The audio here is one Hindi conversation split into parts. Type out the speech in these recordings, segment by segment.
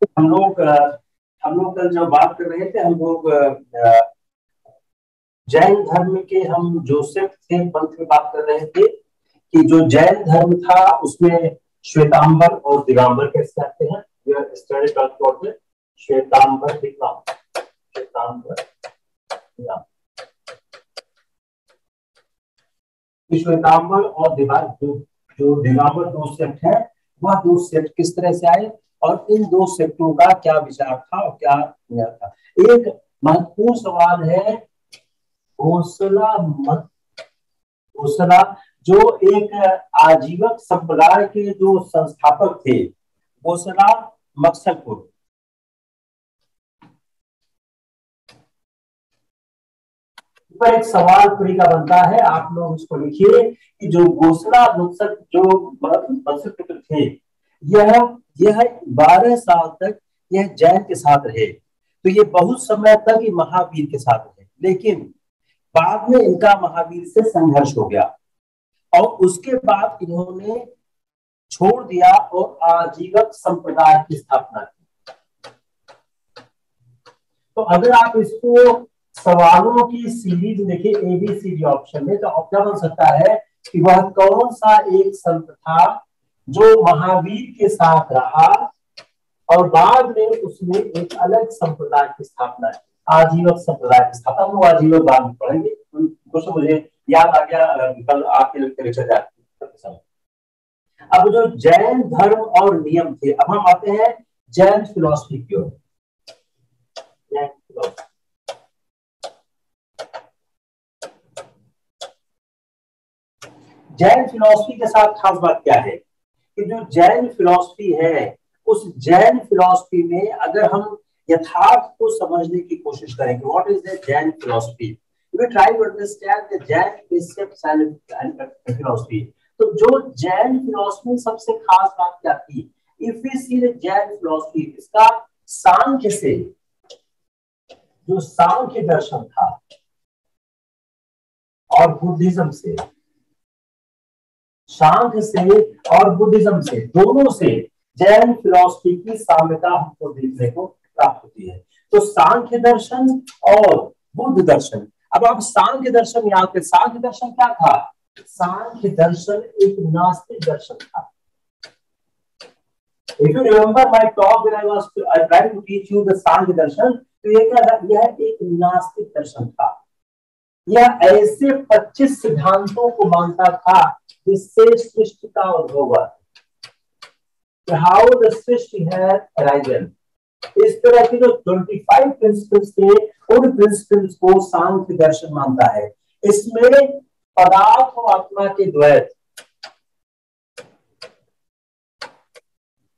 हम लोग कल जब बात कर रहे थे, हम लोग जैन धर्म के हम जोसेफ थे पंथ की बात कर रहे थे कि जो जैन धर्म था उसमें श्वेतांबर और दिगंबर कैसे आते हैं। श्वेतांबर दिगंबर, श्वेतांबर श्वेतांबर और जो दिगंबर दो सेट है, वह दो सेट किस तरह से आए और इन दो सेटों का क्या विचार था और क्या नहीं था। एक महत्वपूर्ण सवाल है घोषला मत, घोषला जो एक आजीवक संप्रदाय के जो संस्थापक थे, घोषला मक्सलपुर। पर एक सवाल परी का बनता है, आप लोग इसको लिखिए कि जो घोषला मक्सलपुर थे, यह 12 साल तक यह जैन के साथ रहे। तो ये बहुत समय तक ये महावीर के साथ रहे, लेकिन बाद में इनका महावीर से संघर्ष हो गया और उसके बाद इन्होंने छोड़ दिया और आजीवक संप्रदाय की स्थापना की। तो अगर आप इसको सवालों की सीरीज देखिए ABCD ऑप्शन में, तो क्या बन सकता है कि वह कौन सा एक संत था जो महावीर के साथ रहा और बाद में उसने एक अलग संप्रदाय की स्थापना की, आजीवक संप्रदाय की स्थापना। हम आजीवक बाद में पढ़ेंगे, कुछ मुझे याद आ गया कल आपके लेक्चर जाते। अब जो जैन धर्म और नियम थे, अब हम आते हैं जैन फिलॉसफी की ओर। जैन फिलॉसफी के साथ खास बात क्या है कि जो जैन फिलॉसफी है, उस जैन फिलॉसफी में अगर हम यथार्थ को समझने की कोशिश करेंगे, what is the Jain philosophy, we try to understand the Jain principles and philosophy. तो जो जैन फिलॉसफी सबसे खास बात क्या थी, if we see the Jain philosophy, इसका सांख्य से, जो सांख्य दर्शन था और बुद्धिज्म से, सांख्य से और बुद्धिज्म से, दोनों से जैन फिलॉसफी की साम्यता हमको देखने को प्राप्त होती है। तो सांख्य दर्शन और बुद्ध दर्शन। अब आप सांख्य दर्शन याद करें, सांख्य दर्शन क्या था? सांख्य दर्शन एक नास्तिक दर्शन था। If you remember my talk when I tried to teach you the सांख्य दर्शन, तो ये क्या था? यह एक नास्तिक दर्शन था। यह ऐसे 25 सिद्धांतों को मानता था जिससे सृष्टि का उद्भव हुआ, हाउ द सृष्टि है अराइजन। इस तरह के जो 25 प्रिंसिपल्स थे, उन प्रिंसिपल्स को सांख्य दर्शन मानता है। इसमें पदार्थ और आत्मा के द्वैत,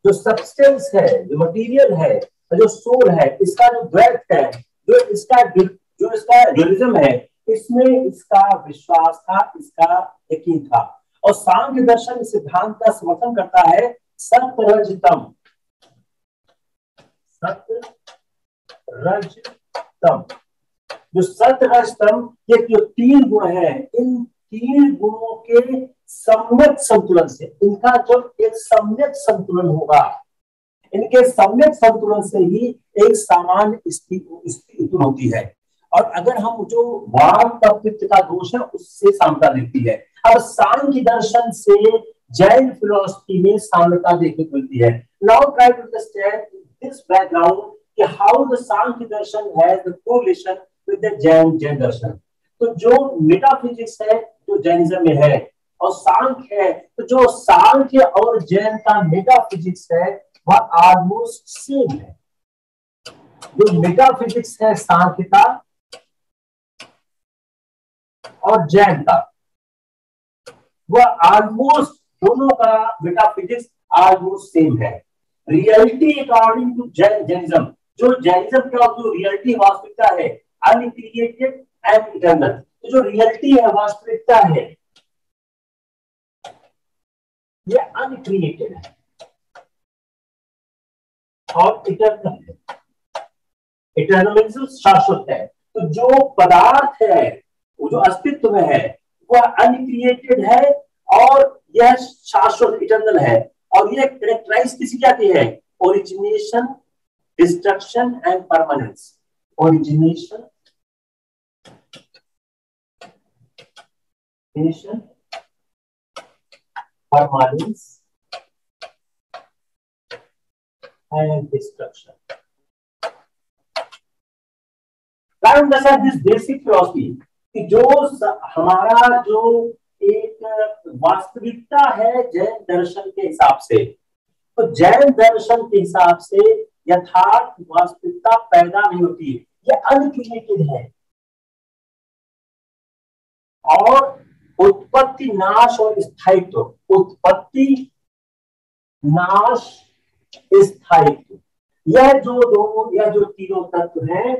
जो सब्सटेंस है, जो मटेरियल है, जो सोल है, इसका जो द्वैत है, जो इसका ड्यूलिज्म है, इसमें इसका विश्वास था, इसका यकीन था। और सांख्य दर्शन इस सिद्धांत का समर्थन करता है सत्य-रज-तम। सत्य-रज-तम, जो सत्य-रज-तम, ये जो 3 गुण है, इन 3 गुणों के सम्यक संतुलन से, इनका जो एक सम्यक संतुलन होगा, इनके सम्यक संतुलन से ही एक सामान्य स्थिति होती है। और अगर हम जो वाग का पित्त का दोष है, उससे सामता दिखती है। अब सांख्य दर्शन से जैन फिलॉसफी में साम्यता देखने को मिलती है। Now try to understand this background कि हाउ द सांख्य दर्शन has the correlation with the Jain दर्शन। तो जो मेटाफिजिक्स है, जो जैनिज्म में है, और सांख्य है, तो जो सांख्य और जैन का मेटाफिजिक्स है, वह ऑलमोस्ट सेम है। जो मेटाफिजिक्स है सांख्य का और जैन का, वह ऑलमोस्ट, दोनों का मेटाफिजिक्स ऑलमोस्ट सेम है। रियलिटी अकॉर्डिंग टू जैनिज्म, जो जैनिज्म का जो रियलिटी वास्तविकता है, अनक्रिएटेड एंड इटर्नल। तो जो रियलिटी है, वास्तविकता है, ये अनक्रिएटेड है और इटर्नल है। इटर्नल मींस शाश्वत है। तो जो पदार्थ है, वो जो अस्तित्व में है, वह अनक्रिएटेड है और यह शाश्वत इटर्नल है। और ये कैरेक्टराइज किसी क्या की है? Origination destruction and permanence, origination, permanence and destruction. This basic philosophy कि जो हमारा जो एक वास्तविकता है जैन दर्शन के हिसाब से, तो जैन दर्शन के हिसाब से यथार्थ वास्तविकता पैदा नहीं होती, ये अनक्रिएटेड है। और उत्पत्ति, नाश और स्थायित्व, उत्पत्ति, नाश, स्थायित्व, यह जो तीनों तत्व हैं,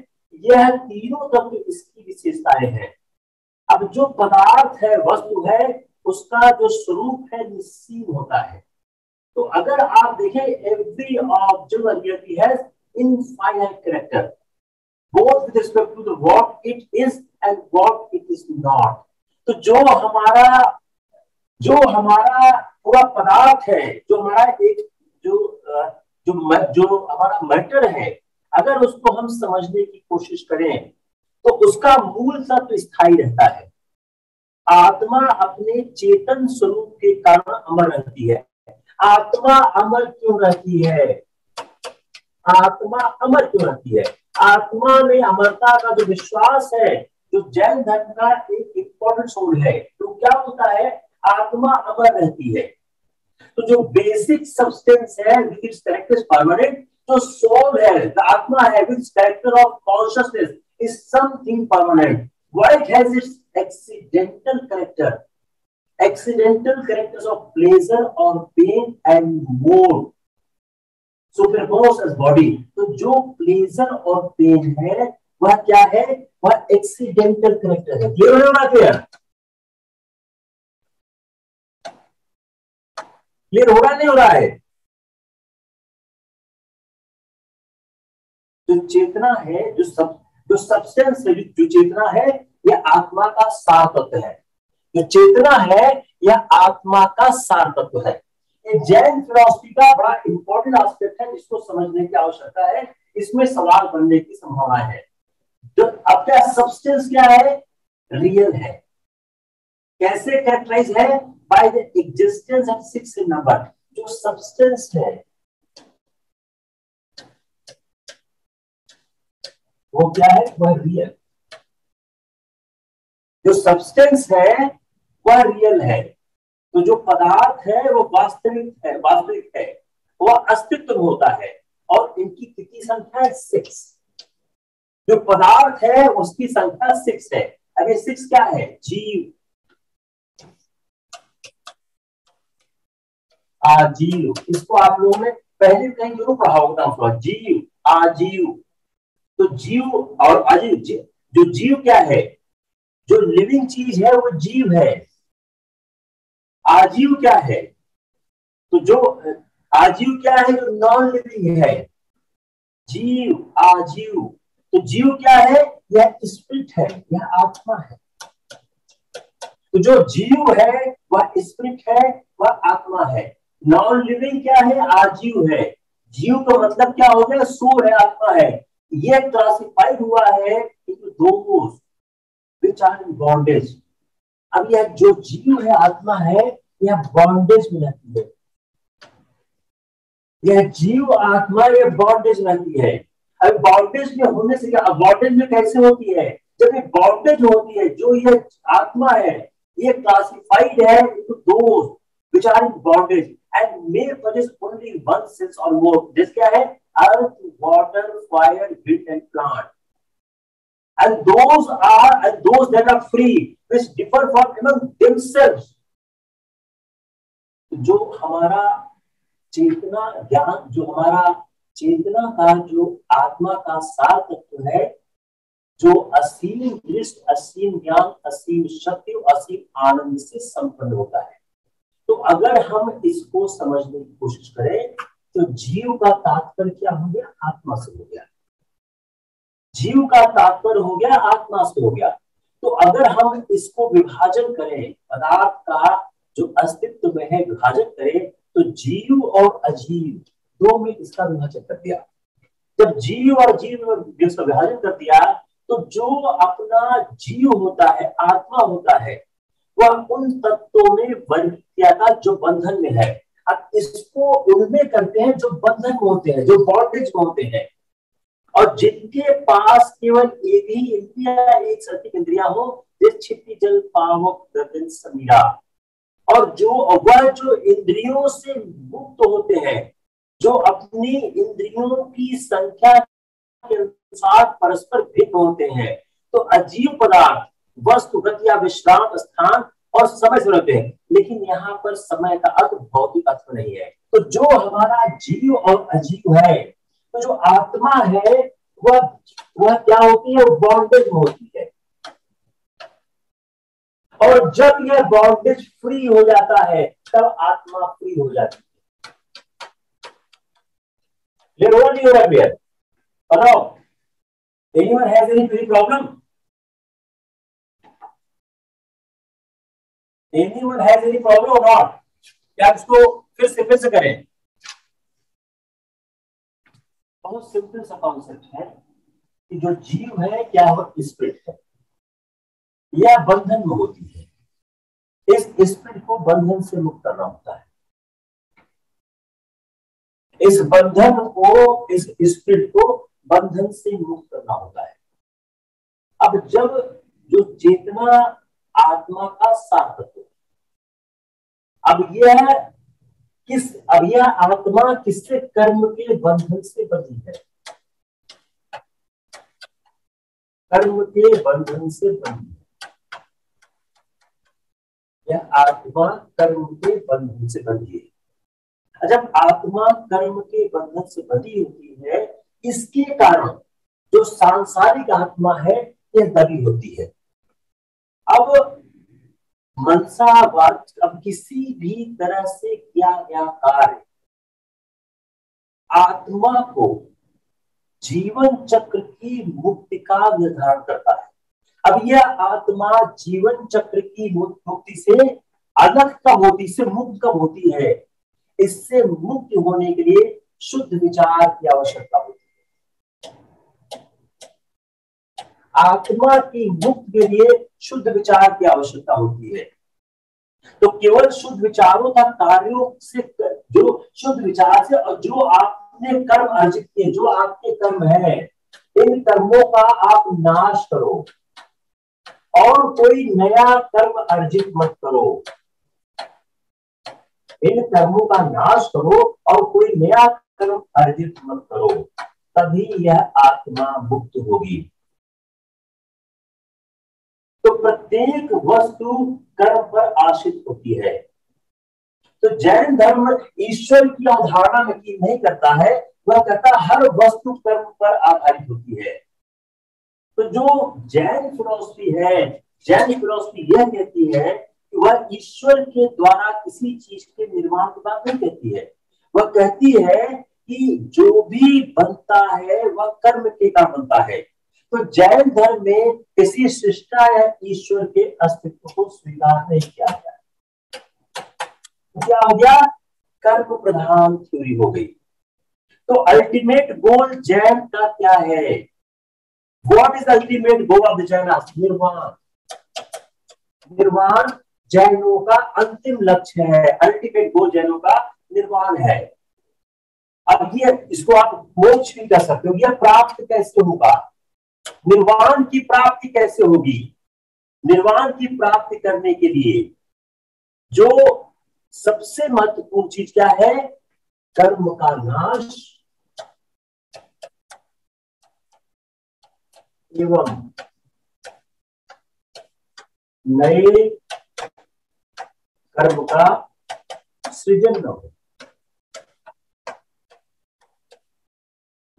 यह तीनों तत्व इसकी विशेषताएं हैं। अब जो पदार्थ है, वस्तु है, उसका जो स्वरूप है निश्चीन होता है। तो अगर आप देखें, every object reality has infinite character, both with respect to the what it is and what it is not. तो जो हमारा पूरा पदार्थ है, जो हमारा एक जो हमारा मैटर है, अगर उसको हम समझने की कोशिश करें तो उसका मूल तत्व स्थायी रहता है। आत्मा अपने चेतन स्वरूप के कारण अमर रहती है। आत्मा अमर क्यों रहती है? आत्मा अमर क्यों रहती है? आत्मा में अमरता का जो विश्वास है, जो जैन धर्म का एक इंपॉर्टेंट सोल है, तो क्या होता है? आत्मा अमर रहती है। तो जो बेसिक सब्सटेंस है विच इज कैरेक्टर परमानेंट, जो सोल है, आत्मा है विच character of consciousness is something permanent, what has its accidental character, accidental characters of pleasure or pain and mood superpose as body। तो जो प्लेजर और पेन है वह क्या है? वह एक्सीडेंटल कैरेक्टर है। क्लियर हो रहा है? क्लियर हो रहा नहीं हो रहा है? जो चेतना है, जो सब्सटेंस है, जो चेतना है, यह आत्मा का सार तत्व है। जो चेतना है यह आत्मा का सार तत्व है। ये जैन फिलॉसफी का बड़ा इंपॉर्टेंट एस्पेक्ट है, जिसको समझने की आवश्यकता है। इसमें सवाल बनने की संभावना है। जो अब क्या सब्सटेंस क्या है? रियल है। कैसे कैरेक्टराइज है? By the existence of 6 number. जो सब्सटेंस है वो क्या है? वह रियल। जो सब्सटेंस है वह रियल है। तो जो पदार्थ है वो वास्तविक है, वह अस्तित्व में होता है। और इनकी कितनी संख्या है? 6। जो पदार्थ है उसकी संख्या 6 है। अभी 6 क्या है? जीव, आजीव। इसको आप लोगों ने पहले कहीं जरूर पढ़ा होगा। जीव, आजीव। तो जीव और आजीव, जो जीव क्या है? जो लिविंग चीज है वो जीव है। आजीव क्या है? तो जो आजीव क्या है? जो नॉन लिविंग है। जीव, आजीव। तो जीव क्या है? यह स्पिरिट है, यह आत्मा है। तो जो जीव है वह स्पिरिट है, वह आत्मा है। नॉन लिविंग क्या है? आजीव है। जीव का मतलब क्या हो गया? सोल है, आत्मा है। यह क्लासिफाइड हुआ है those which are in bondage. अब यह जो जीव है, आत्मा है, यह बॉन्डेज में रहती है। यह जीव आत्मा ये बॉन्डेज रहती है। अब बॉन्डेज में होने से क्या? बॉन्डेज में कैसे होती है? जब ये बॉन्डेज होती है, जो ये आत्मा है ये क्लासिफाइड है into those which are in bondage and may possess only one sense or more। जिस क्या है? Earth, water, fire, wind and plant. And those that are free which differ from among themselves। जो हमारा चेतना ज्ञान, जो हमारा चेतना का जो आत्मा का सार तत्व है, जो असीम दृष्टि, असीम ज्ञान, असीम शक्ति, असीम आनंद से संपन्न होता है। तो अगर हम इसको समझने की कोशिश करें तो जीव का तात्पर्य क्या हो गया? आत्मा से हो गया। जीव का तात्पर्य हो गया आत्मा से हो गया। तो अगर हम इसको विभाजन करें, पदार्थ का जो अस्तित्व में है विभाजन करें, तो जीव और अजीव दो में इसका विभाजन कर दिया। जब जीव और जीव में उसका विभाजन कर दिया तो जो अपना जीव होता है, आत्मा होता है, वह उन तत्वों में वर्ग किया था जो बंधन में है। अब इसको उनमें करते हैं जो बंधन में होते हैं, जो बॉन्डेज में होते हैं। और जिनके पास केवल एक ही इंद्रिया, एक से अधिक इंद्रिया हो, क्षिति जल पावक गगन समीरा। और जो इंद्रियों से मुक्त होते हैं, जो अपनी इंद्रियों की संख्या के अनुसार परस्पर भिन्न होते हैं, तो अजीव पदार्थ वस्तुगत या विश्राम स्थान और समय से रहते हैं। लेकिन यहाँ पर समय का अर्थ भौतिक अर्थ नहीं है। तो जो हमारा जीव और अजीव है, तो जो आत्मा है वह क्या होती है? बॉन्डेज में होती है। और जब यह बॉन्डेज फ्री हो जाता है तब आत्मा फ्री हो जाती है। क्लियर? बताओ, anyone has any problem? Anyone has any problem or not? क्या इसको फिर से करें? बहुत सिंपल सा कॉन्सेप्ट है कि जो जीव है क्या वो स्पिरिट है, यह बंधन में होती है। इस स्पिरिट को बंधन से मुक्त करना होता है। इस स्पिरिट को बंधन से मुक्त करना होता है। अब जब जो चेतना आत्मा का सार तत्व, अब यह आत्मा किससे? कर्म के बंधन से बंधी है। कर्म के बंधन से बंधी है यह आत्मा, कर्म के बंधन से बंधी है। जब आत्मा कर्म के बंधन से बंधी होती है, इसके कारण जो सांसारिक आत्मा है यह दबी होती है। अब मनसावाच, अब किसी भी तरह से किया गया कार्य आत्मा को जीवन चक्र की मुक्ति का निर्धारण करता है। अब यह आत्मा जीवन चक्र की मुक्ति से अलग कब होती, इससे मुक्त कब होती है? इससे मुक्त होने के लिए शुद्ध विचार की आवश्यकता होती है। आत्मा की मुक्ति के लिए शुद्ध विचार की आवश्यकता होती है। तो केवल शुद्ध विचारों का कार्यों से, जो शुद्ध विचार से, और जो आपने कर्म अर्जित किए, जो आपके कर्म है, इन कर्मों का आप नाश करो और कोई नया कर्म अर्जित मत करो। इन कर्मों का नाश करो और कोई नया कर्म अर्जित मत करो, तभी यह आत्मा मुक्त होगी। तो प्रत्येक वस्तु कर्म पर आश्रित होती है। तो जैन धर्म ईश्वर की अवधारणा में की नहीं करता है, वह कहता हर वस्तु कर्म पर आधारित होती है। तो जो जैन फिलॉसफी है, जैन फिलॉसफी यह कहती है कि वह ईश्वर के द्वारा किसी चीज के निर्माण की बात नहीं कहती है। वह कहती है कि जो भी बनता है वह कर्म के कारण बनता है। तो जैन धर्म में किसी सृष्टा या ईश्वर के अस्तित्व को स्वीकार नहीं किया गया। क्या हो गया? कर्म प्रधान थ्योरी हो गई। तो अल्टीमेट गोल जैन का क्या है? What is ultimate goal of the Jain? निर्वाण। निर्वाण जैनों का अंतिम लक्ष्य है। अल्टीमेट गोल जैनों का निर्वाण है। अब ये, इसको आप मोक्ष भी कर सकते हो। यह प्राप्त कैसे होगा? निर्वाण की प्राप्ति कैसे होगी? निर्वाण की प्राप्ति करने के लिए जो सबसे महत्वपूर्ण चीज क्या है? कर्म का नाश एवं नए कर्म का सृजन न हो।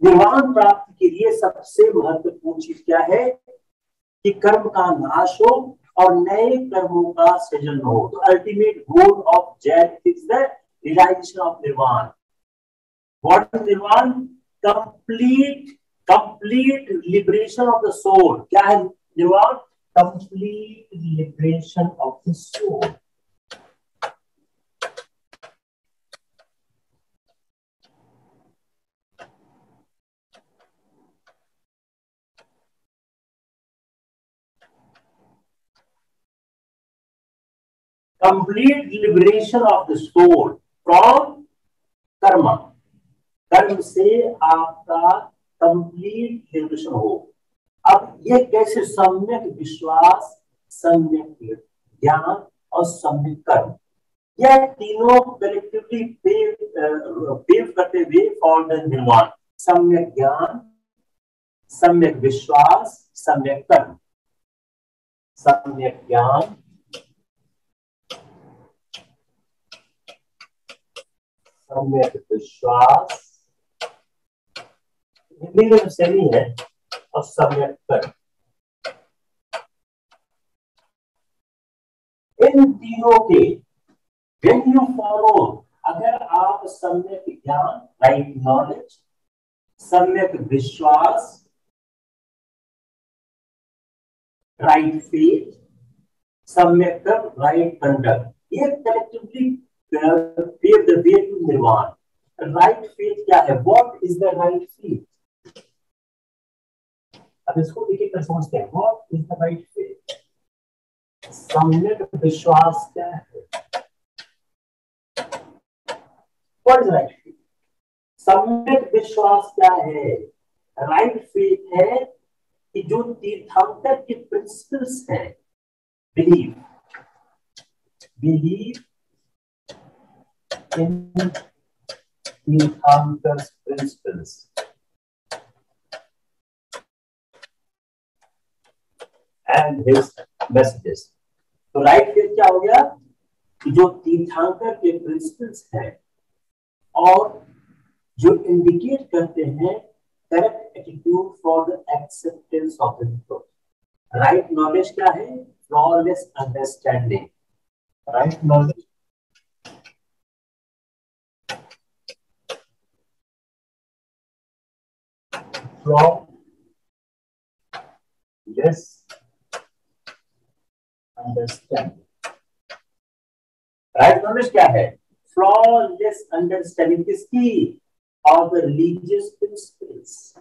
निर्वाण प्राप्ति के लिए सबसे महत्वपूर्ण चीज क्या है? कि कर्म का नाश हो और नए कर्मों का सृजन हो। तो ultimate goal of Jain is the realisation of nirvana. What is nirvana? Complete liberation of the soul. क्या है nirvana? Complete liberation of the soul. Complete liberation of the soul from karma, कर्म से आपका कंप्लीट लिबरेशन हो। अब ये कैसे? सम्यक विश्वास, सम्यक ज्ञान और सम्यक कर्म, यह तीनों कलेक्टिवली पेव करते हुए फॉर द निर्वाण। सम्यक ज्ञान, सम्यक विश्वास, सम्यक कर्म। सम्यक ज्ञान, सम्यक विश्वास, हिंदी में सही है, और सम्यक कर्म। इन तीनों के when you follow, अगर आप सम्यक ज्ञान, राइट नॉलेज, सम्यक विश्वास, राइट फेथ, सम्यक कर्म, राइट कंडक्ट, ये collectively pave the way to nirvana. Right faith क्या है? What is the right faith? अब इसको एक एक कर समझते हैं। What is the right faith? सम्यक विश्वास क्या है? What is right faith? सम्यक विश्वास क्या है? राइट फेथ है कि जो तीर्थंकर के प्रिंसिपल्स हैं, बिलीव इन तीर्थंकर प्रिंसिपल्स एंड हिज मैसेजेस। तो राइट फेथ क्या हो गया? कि जो तीर्थंकर के प्रिंसिपल्स हैं और जो इंडिकेट करते हैं correct attitude for the acceptance of the truth. Right knowledge क्या है? Flawless understanding. Right knowledge, flawless understanding. Right knowledge क्या है? फ्लॉलेस अंडरस्टैंडिंग किसकी? Of the religious principles.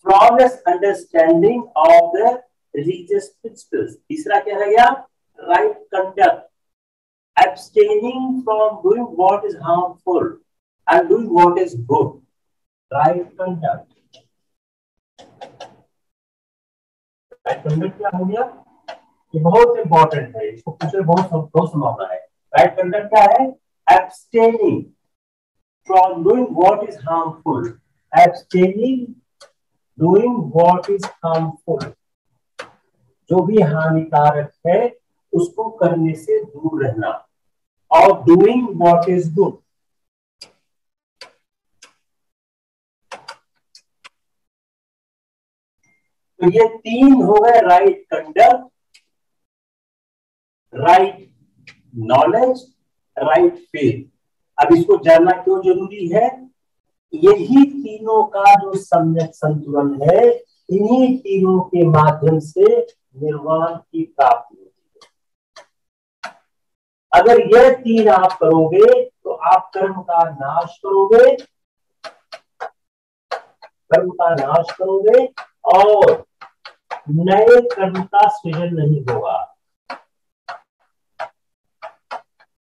Flawless understanding of the religious principles. तीसरा क्या रह गया? Right conduct, abstaining from doing what is harmful and doing what is good. Right conduct. Right conduct क्या हो गया? ये बहुत इंपॉर्टेंट है, इसको पूछे बहुत संभावना है। राइट कंडक्ट क्या है? abstaining from doing what is harmful. Abstaining doing what is harmful, जो भी हानिकारक है उसको करने से दूर रहना, और डूइंग व्हाट इज गुड। तो ये तीन हो गए, right conduct, right knowledge, right faith. अब इसको जानना क्यों जरूरी है? यही तीनों का जो सम्यक संतुलन है, इन्हीं तीनों के माध्यम से निर्वाण की प्राप्ति होती है। अगर यह तीन आप करोगे तो आप कर्म का नाश करोगे, कर्म का नाश करोगे और नए कर्म का सृजन नहीं होगा।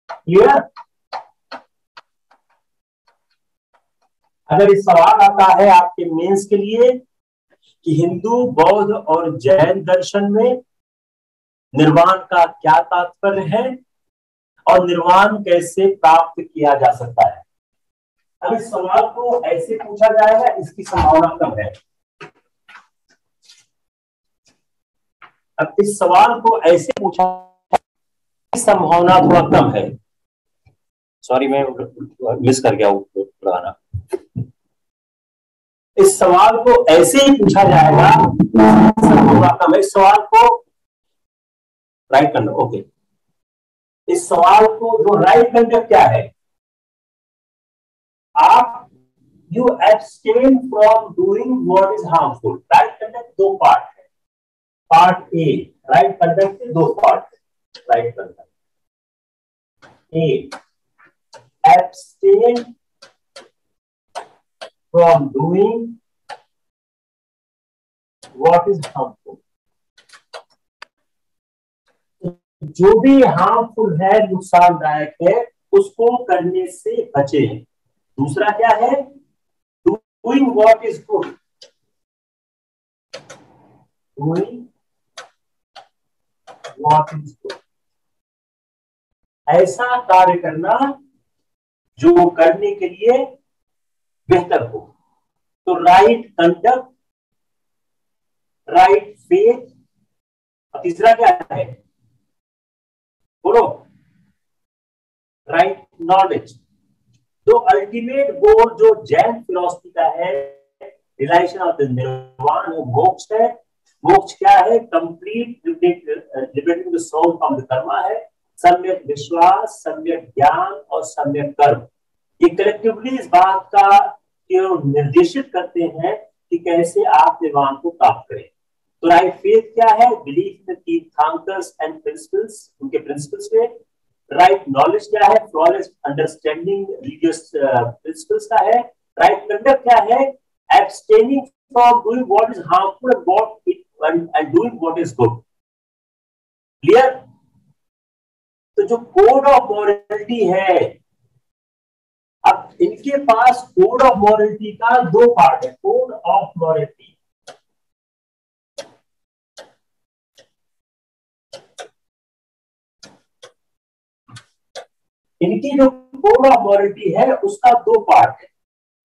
क्लियर? अगर इस सवाल आता है आपके मेंस के लिए कि हिंदू, बौद्ध और जैन दर्शन में निर्वाण का क्या तात्पर्य है और निर्वाण कैसे प्राप्त किया जा सकता है, अब इस सवाल को ऐसे पूछा जाएगा, इसकी संभावना कम है। अब इस सवाल को ऐसे पूछा, संभावना थोड़ा कम है। सॉरी, मैं मिस कर गया लगाना। इस सवाल को ऐसे ही पूछा जाएगा, संभावना कम है। इस सवाल को राइट करना। ओके, इस सवाल को जो राइट कंडक्ट क्या है? आप you abstain from doing what is harmful. Right conduct दो पार्ट है। पार्ट ए, राइट कंडक्ट के दो पार्ट है। Right conduct a, abstain from doing what is harmful। जो भी हार्मफुल है, नुकसानदायक है, उसको करने से बचे। दूसरा क्या है? Doing what is good, doing what is good, ऐसा कार्य करना जो करने के लिए बेहतर हो। तो राइट कंडक्ट, राइट फेथ, और तीसरा क्या है? बोलो, राइट नॉलेज। तो अल्टीमेट गोल जो जैन फिलॉसफी का है, रियलाइजेशन ऑफ द निर्वाण, वो मोक्ष है। मोक्ष क्या है? Complete liberating the soul from the karma है। सम्यक विश्वास, सम्यक ज्ञान और सम्यक कर्म, ये कलेक्टिवली इस बात का निर्देशित करते हैं कि कैसे आप निर्वाण को प्राप्त करें। तो राइट फेथ क्या है? Belief in tirthankaras and principles, उनके प्रिंसिपल्स में। राइट नॉलेज क्या है? फ्लॉलेस अंडरस्टैंडिंग रिलीजियस प्रिंसिपल्स का है। राइट कंडक्ट क्या है? Abstaining from doing what is harmful and doing what is good. Clear? तो जो कोड ऑफ मॉरलिटी है, अब इनके पास कोड ऑफ मॉरलिटी का दो पार्ट है। कोड ऑफ मॉरलिटी, इनकी जो कोड ऑफ मॉरलिटी है उसका दो पार्ट है।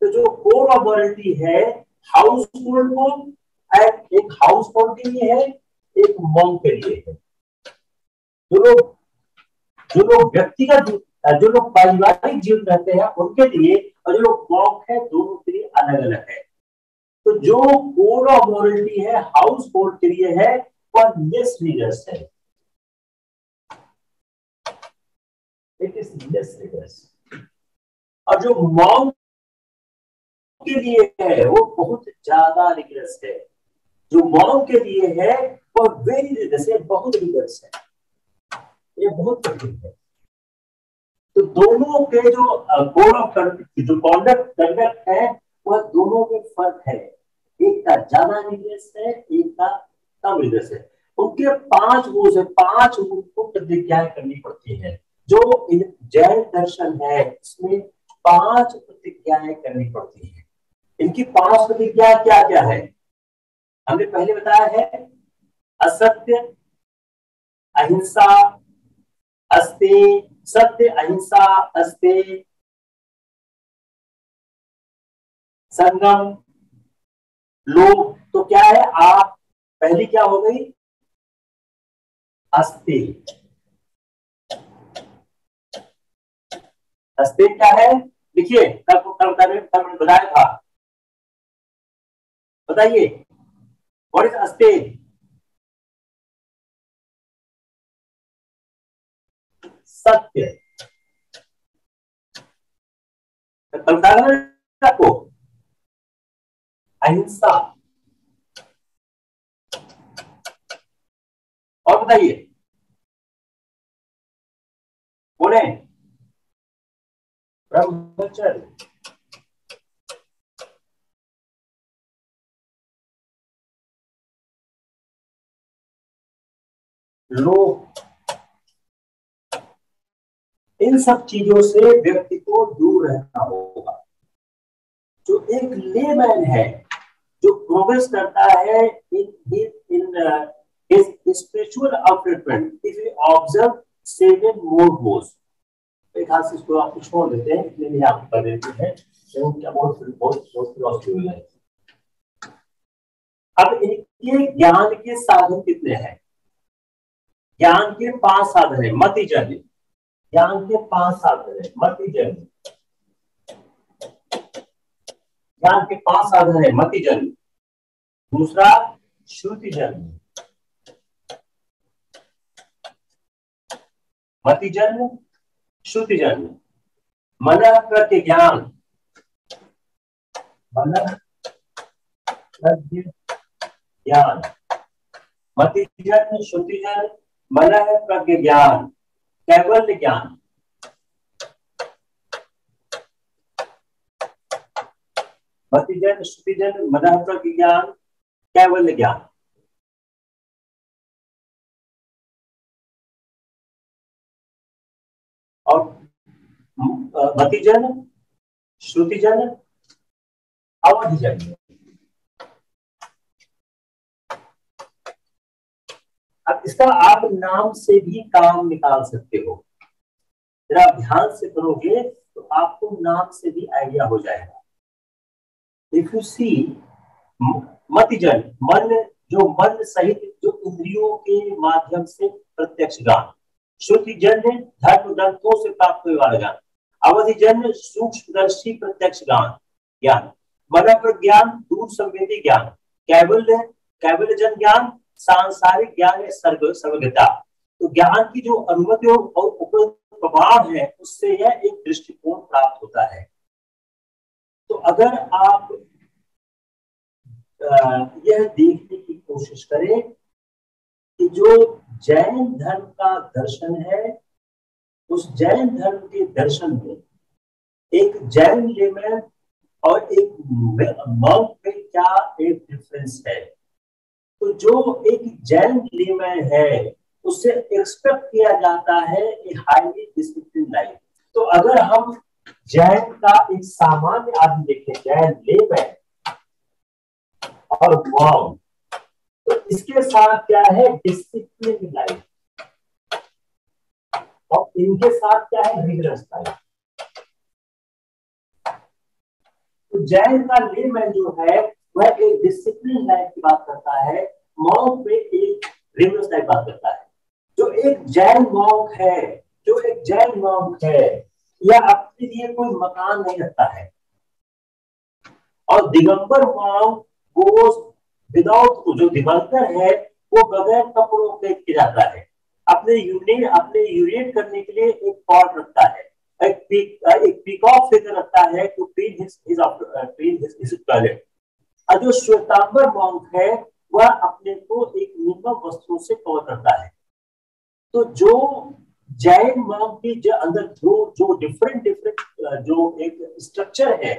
तो जो कोड ऑफ मॉरलिटी है, हाउस होल्ड को, एक हाउस होल्ड के लिए है, एक मॉन्क के लिए है। जो लोग व्यक्तिगत, जो लोग पारिवारिक जीवन रहते हैं उनके लिए, और जो लोग मॉन्क है, दोनों के लिए अलग अलग है। तो जो कोड ऑफ मॉरलिटी है हाउस होल्ड के लिए है, वह लेस रिगरस है। It is less rigorous. और जो मॉन्क के लिए है वो बहुत ज्यादा रिगरस है। जो मॉन्क के लिए है वह वेरी रिगरस है, बहुत रिगरस है, ये बहुत कठिन है। तो दोनों के जो कोड ऑफ जो कंडक्ट है, वह दोनों में फर्क है। एक का ज्यादा रिगरस है, एक का कम रिगरस है। उनके 5 रूल्स है, 5 रूल को प्रतिज्ञाएं करनी पड़ती है। जो जैन दर्शन है इसमें 5 प्रतिज्ञाएं करनी पड़ती है। इनकी 5 प्रतिज्ञा क्या क्या है? हमने पहले बताया है, असत्य, अहिंसा, अस्तेय, सत्य, अहिंसा, अस्तेय, संगम, लोभ। तो क्या है? आप पहली क्या हो गई? अस्तेय। अस्तेय क्या है? लिखिए, कब बताया था, बताइए, व्हाट इज अस्तेय? सत्य। कल बताया था आपको। अहिंसा, और बताइए, बोले, ब्रह्मचर्य, लोभ। इन सब चीजों से व्यक्ति को दूर रहना होगा। जो एक लेमैन है, जो प्रोग्रेस करता है in spiritual upliftment, if you observe 7 more goals. एक हाथ से इसको आपको छोड़ देते हैं, इसलिए आपको कर देते हैं। क्या बहुत है। अब इनके ज्ञान के साधन कितने हैं? ज्ञान के 5 साधन है। मति जन्य, ज्ञान के 5 साधन है। मति जन्य, ज्ञान के 5 साधन है। मति जन्य, दूसरा श्रुति जन्य, मति जन्य, श्रुति जन्य, मन प्रत्य ज्ञान, मन प्रत्य ज्ञान, मति जन्य, श्रुति जन्य, मन प्रज्ञ ज्ञान, कैवल्य ज्ञान। मतिजन, श्रुतिजन, मनः ज्ञान, कैवल्य ज्ञान। और मतिजन, श्रुतिजन, अवधिजन। अब इसका आप नाम से भी काम निकाल सकते हो। जरा आप ध्यान से करोगे तो आपको नाम से भी आइडिया हो जाएगा। इफ यू सी मतिजन, मन, जो मन सहित जो इंद्रियों के माध्यम से प्रत्यक्ष ज्ञान। श्रुतिजन धर्म ग्रंथों से प्राप्त होने वाला ज्ञान। अवधिजन सूक्ष्मदर्शी प्रत्यक्ष ज्ञान। मन ज्ञान दूर संवेदी ज्ञान। कैवल्य, कैवल्यजन ज्ञान सांसारिक ज्ञान है, सर्वज्ञता। तो ज्ञान की जो अनुमति और उपयुक्त प्रमाण है उससे यह एक दृष्टिकोण प्राप्त होता है। तो अगर आप यह देखने की कोशिश करें कि जो जैन धर्म का दर्शन है, उस जैन धर्म के दर्शन में एक जैन लेमैन और एक मॉन्क में क्या एक डिफरेंस है। तो जो एक जैन लेमैन है उससे एक्सपेक्ट किया जाता है ए हाईली डिसिप्लिन लाइफ। तो अगर हम जैन का एक सामान्य आदमी देखें, जैन लेमैन और मॉन्क, तो इसके साथ क्या है, डिसिप्लिन लाइफ, और इनके साथ क्या है, रिगरस लाइफ। तो जैन का लेमैन जो है वह एक डिसिप्लिन लाइफ की बात करता है, मॉन्क में एक रिगरस लाइफ बात करता है। जो एक जैन मॉन्क है, जो एक जैन मॉन्क है, यह अपने लिए कोई मकान नहीं रखता है, और दिगंबर मॉन्क गोस विदाउट, जो दिगंबर है वो बगैर कपड़ों के जाता है। अपने यूरिनेट करने के लिए एक पॉट रखता है, एक पीकॉक फिगर रखता है टू क्लीन हिज टॉयलेट। और जो श्वेतांबर मॉन्क है वह अपने को एक मिनिमम वस्त्रों से कवर करता है। तो जो जैन मॉन्क के अंदर जो डिफरेंट जो एक स्ट्रक्चर है,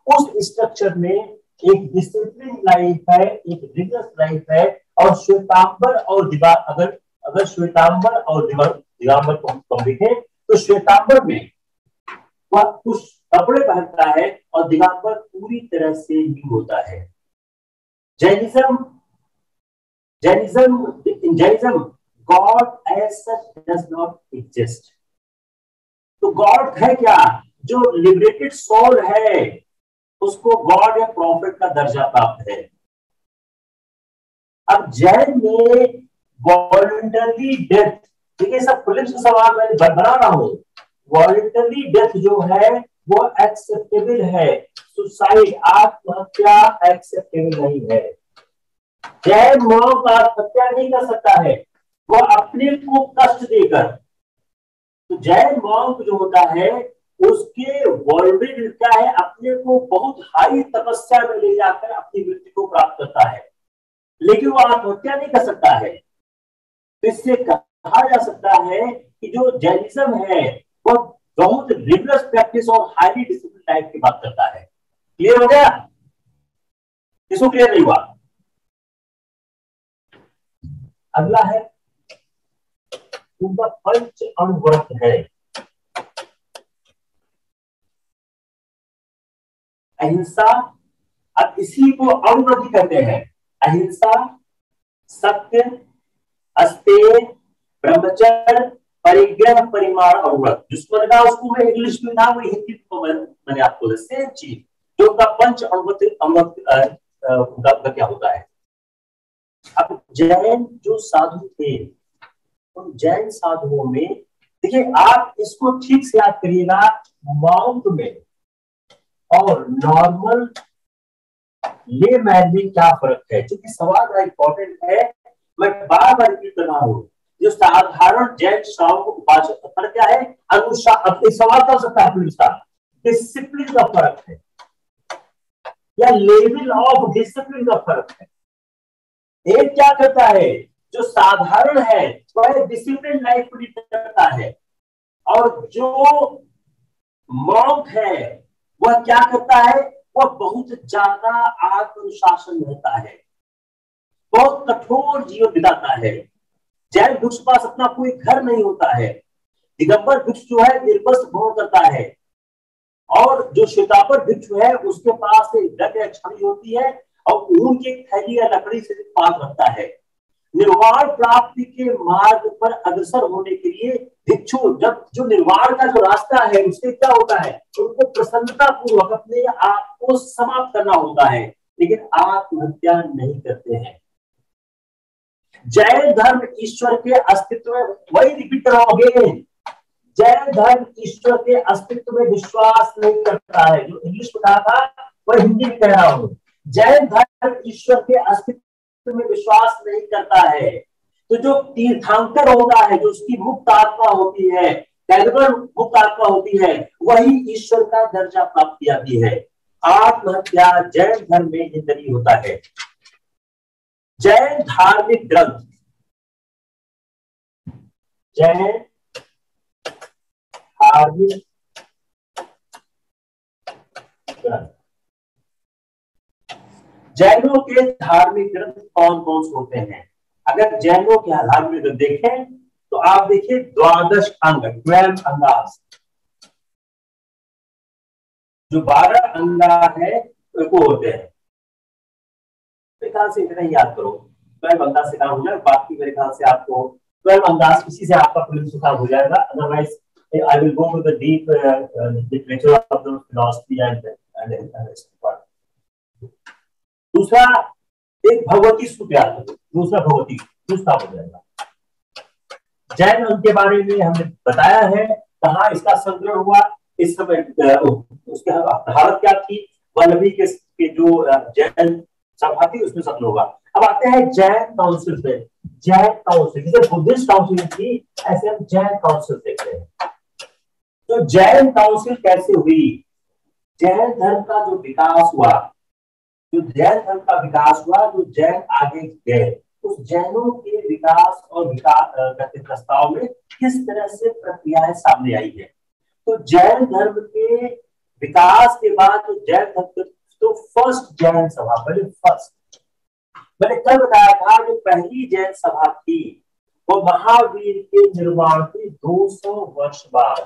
उस स्ट्रक्चर में एक डिसिप्लिन लाइफ है, एक रिगरस लाइफ है। और श्वेतांबर और अगर श्वेतांबर और दिगंबर को हम देखें तो श्वेतांबर में वह कुछ कपड़े पहनता है और दिगंबर पूरी तरह से न्यू होता है। Jainism God as such does not exist. तो गॉड है क्या, जो लिबरेटेड सोल है उसको गॉड या प्रॉफिट का दर्जा प्राप्त है। अब जैन में वॉलंटरी डेथ, देखिए सब पुलिस सवाल मैं बना रहा हूं, वॉलंटरी डेथ जो है वो एक्सेप्टेबल है, सुसाइड आत्महत्या एक्सेप्टेबल नहीं है। जैन मॉन्क आत्महत्या नहीं कर सकता है, वो अपने को कष्ट देकर। तो जैन मॉन्क जो होता है उसके वॉलंटरी क्या है, अपने को बहुत हाई तपस्या में ले जाकर अपनी मृत्यु को प्राप्त करता है, लेकिन वो आत्महत्या नहीं कर सकता है। इससे कहा जा सकता है कि जो जैनिज्म है वो बहुत रिगरस प्रैक्टिस और हाईली डिसिप्लिन लाइफ की बात करता है। क्लियर हो गया? इसको क्लियर नहीं हुआ? अगला है उनका पंच अणुव्रत है। अहिंसा, अब इसी को अणुव्रत कहते हैं। अहिंसा, सत्य, अस्तेय, ब्रह्मचर्य, परिग्रह, परिमाण, अणुव्रत। जिसको लगा उसको मैं इंग्लिश में ना, वो हिंदी को मैंने आपको सेम चीज, जो उनका पंच अणुव्रत उनका क्या होता है। अब जैन जो साधु थे, उन जैन साधुओं में देखिए, आप इसको ठीक से याद करिएगा, मॉन्क में और नॉर्मल लेमैन में क्या फर्क है, क्योंकि सवाल बड़ा इंपॉर्टेंट है, मैं बार बार रिपीट कर रहा हूं। जो साधारण जैन श्रावक उपासक फर्क क्या है, अनुशासन। अब सवाल क्या हो सकता है आपका, डिसिप्लिन का फर्क है या लेवल ऑफ डिसिप्लिन का फर्क है। एक क्या करता है, जो साधारण है वह डिसिप्लिन लाइफ लीड करता है, और जो मॉन्क है वह क्या करता है, वह बहुत ज्यादा आत्मनुशासन रहता है, बहुत कठोर जीवन बिताता है। जैन भिक्षु के पास अपना कोई घर नहीं होता है। दिगंबर भिक्षु जो है निर्वस्त्र भ्रमण करता है, और जो श्वेतांबर भिक्षु है उसके पास एक छड़ी होती है और ऊन की थैली या लकड़ी से पात रखता है। निर्वाण प्राप्ति के मार्ग पर अग्रसर होने के लिए भिक्षु जब जो निर्वाण का जो रास्ता है उससे क्या होता है, उनको प्रसन्नता पूर्वक अपने आप को समाप्त करना होता है, लेकिन आत्महत्या नहीं करते हैं। जैन धर्म ईश्वर के अस्तित्व में, वही रिपीट कराओगे, जैन धर्म ईश्वर के अस्तित्व में विश्वास नहीं करता है। जो इंग्लिश में कहा था वह हिंदी में कह रहा हूं। जैन धर्म ईश्वर के अस्तित्व में विश्वास नहीं करता है। तो जो तीर्थंकर होता है, जो उसकी मुक्त आत्मा होती है, मुक्त आत्मा होती है, वही ईश्वर का दर्जा प्राप्त किया भी है। आत्महत्या जैन धर्म में नहीं होता है। जैन धार्मिक ग्रंथ, जैन धार्मिक ग्रंथ, जैनों के धार्मिक ग्रंथ कौन कौन से होते हैं? अगर जैनों के धार्मिक ग्रंथ देखें तो आप देखिए 12 अंग, 12 अंगास, जो 12 अंगा है वो होते हैं। मेरे ख्याल से इतना ही याद करो, 12 अंगास से काम हो जाए, बाकी मेरे ख्याल से आपको 12 अंगास इसी से आपका प्रीलिम्स काम हो जाएगा। Otherwise I will go to the deep literature of the philosophy and दूसरा एक भगवती सूत्र याद करो, दूसरा भगवती दूसरा हो जाएगा। जैन धर्म के बारे में हमने बताया है, कहाँ इसका संकलन हुआ, इस समय उसके हालत क्या थी, वल्लभी के जो जैन सभा थी उसमें संकलन हुआ। अब आते हैं जैन काउंसिल पे। जैन काउंसिल जैसे बुद्धिस्ट काउंसिल थी, ऐसे हम जैन काउंसिल देखते हैं। तो जैन काउंसिल कैसे हुई? जैन धर्म का जो विकास हुआ, जो जैन धर्म का विकास हुआ, जो जैन आगे गए, उस जैनों के विकास और विकास प्रस्ताव में किस तरह से प्रक्रियाएं सामने आई है। तो जैन धर्म के विकास के बाद तो जैन धर्म तो फर्स्ट जैन सभा, पहले फर्स्ट मैंने कल बताया था, जो पहली जैन सभा थी वो महावीर के निर्माण के 200 वर्ष बाद,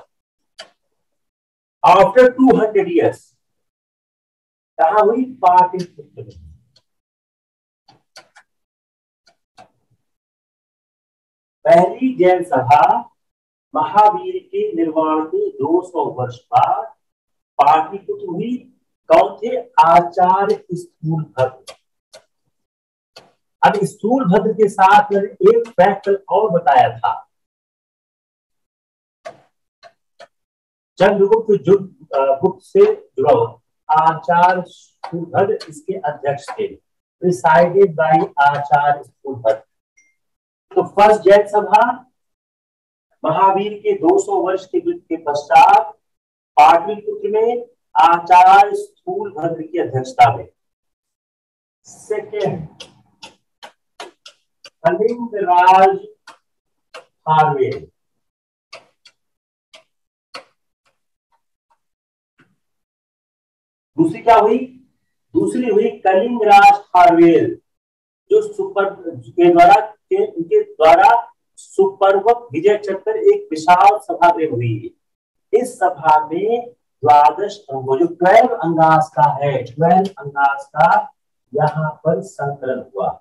आफ्टर 200 years, कहां हुई? पाटलिपुत्र में। पहली जैन सभा महावीर के निर्माण के 200 वर्ष बाद पाटलिपुत्र हुई। कौन थे? आचार्य स्थूलभद्र। अब स्थूलभद्र के साथ मैंने एक फैक्ट और बताया था, चंद्रगुप्त गुप्त से जुड़ा हुआ आचार्य स्थूलभद्र इसके अध्यक्ष थे, प्रिसाइडेड बाय आचार्य स्थूलभद्र। तो फर्स्ट जैन सभा महावीर के 200 वर्ष के पश्चात पाटलिपुत्र में आचार्य स्थूलभद्र की अध्यक्षता में। सेकेंड कलिंगराज खारवेल। दूसरी क्या हुई? दूसरी हुई कलिंगराज खारवेल, जो उनके द्वारा सुपर्वक विजय चक्कर एक विशाल सभा में हुई। इस सभा में 12 अंगों, जो 12 अंगास का है, 12 अंगास का यहाँ पर संकलन हुआ।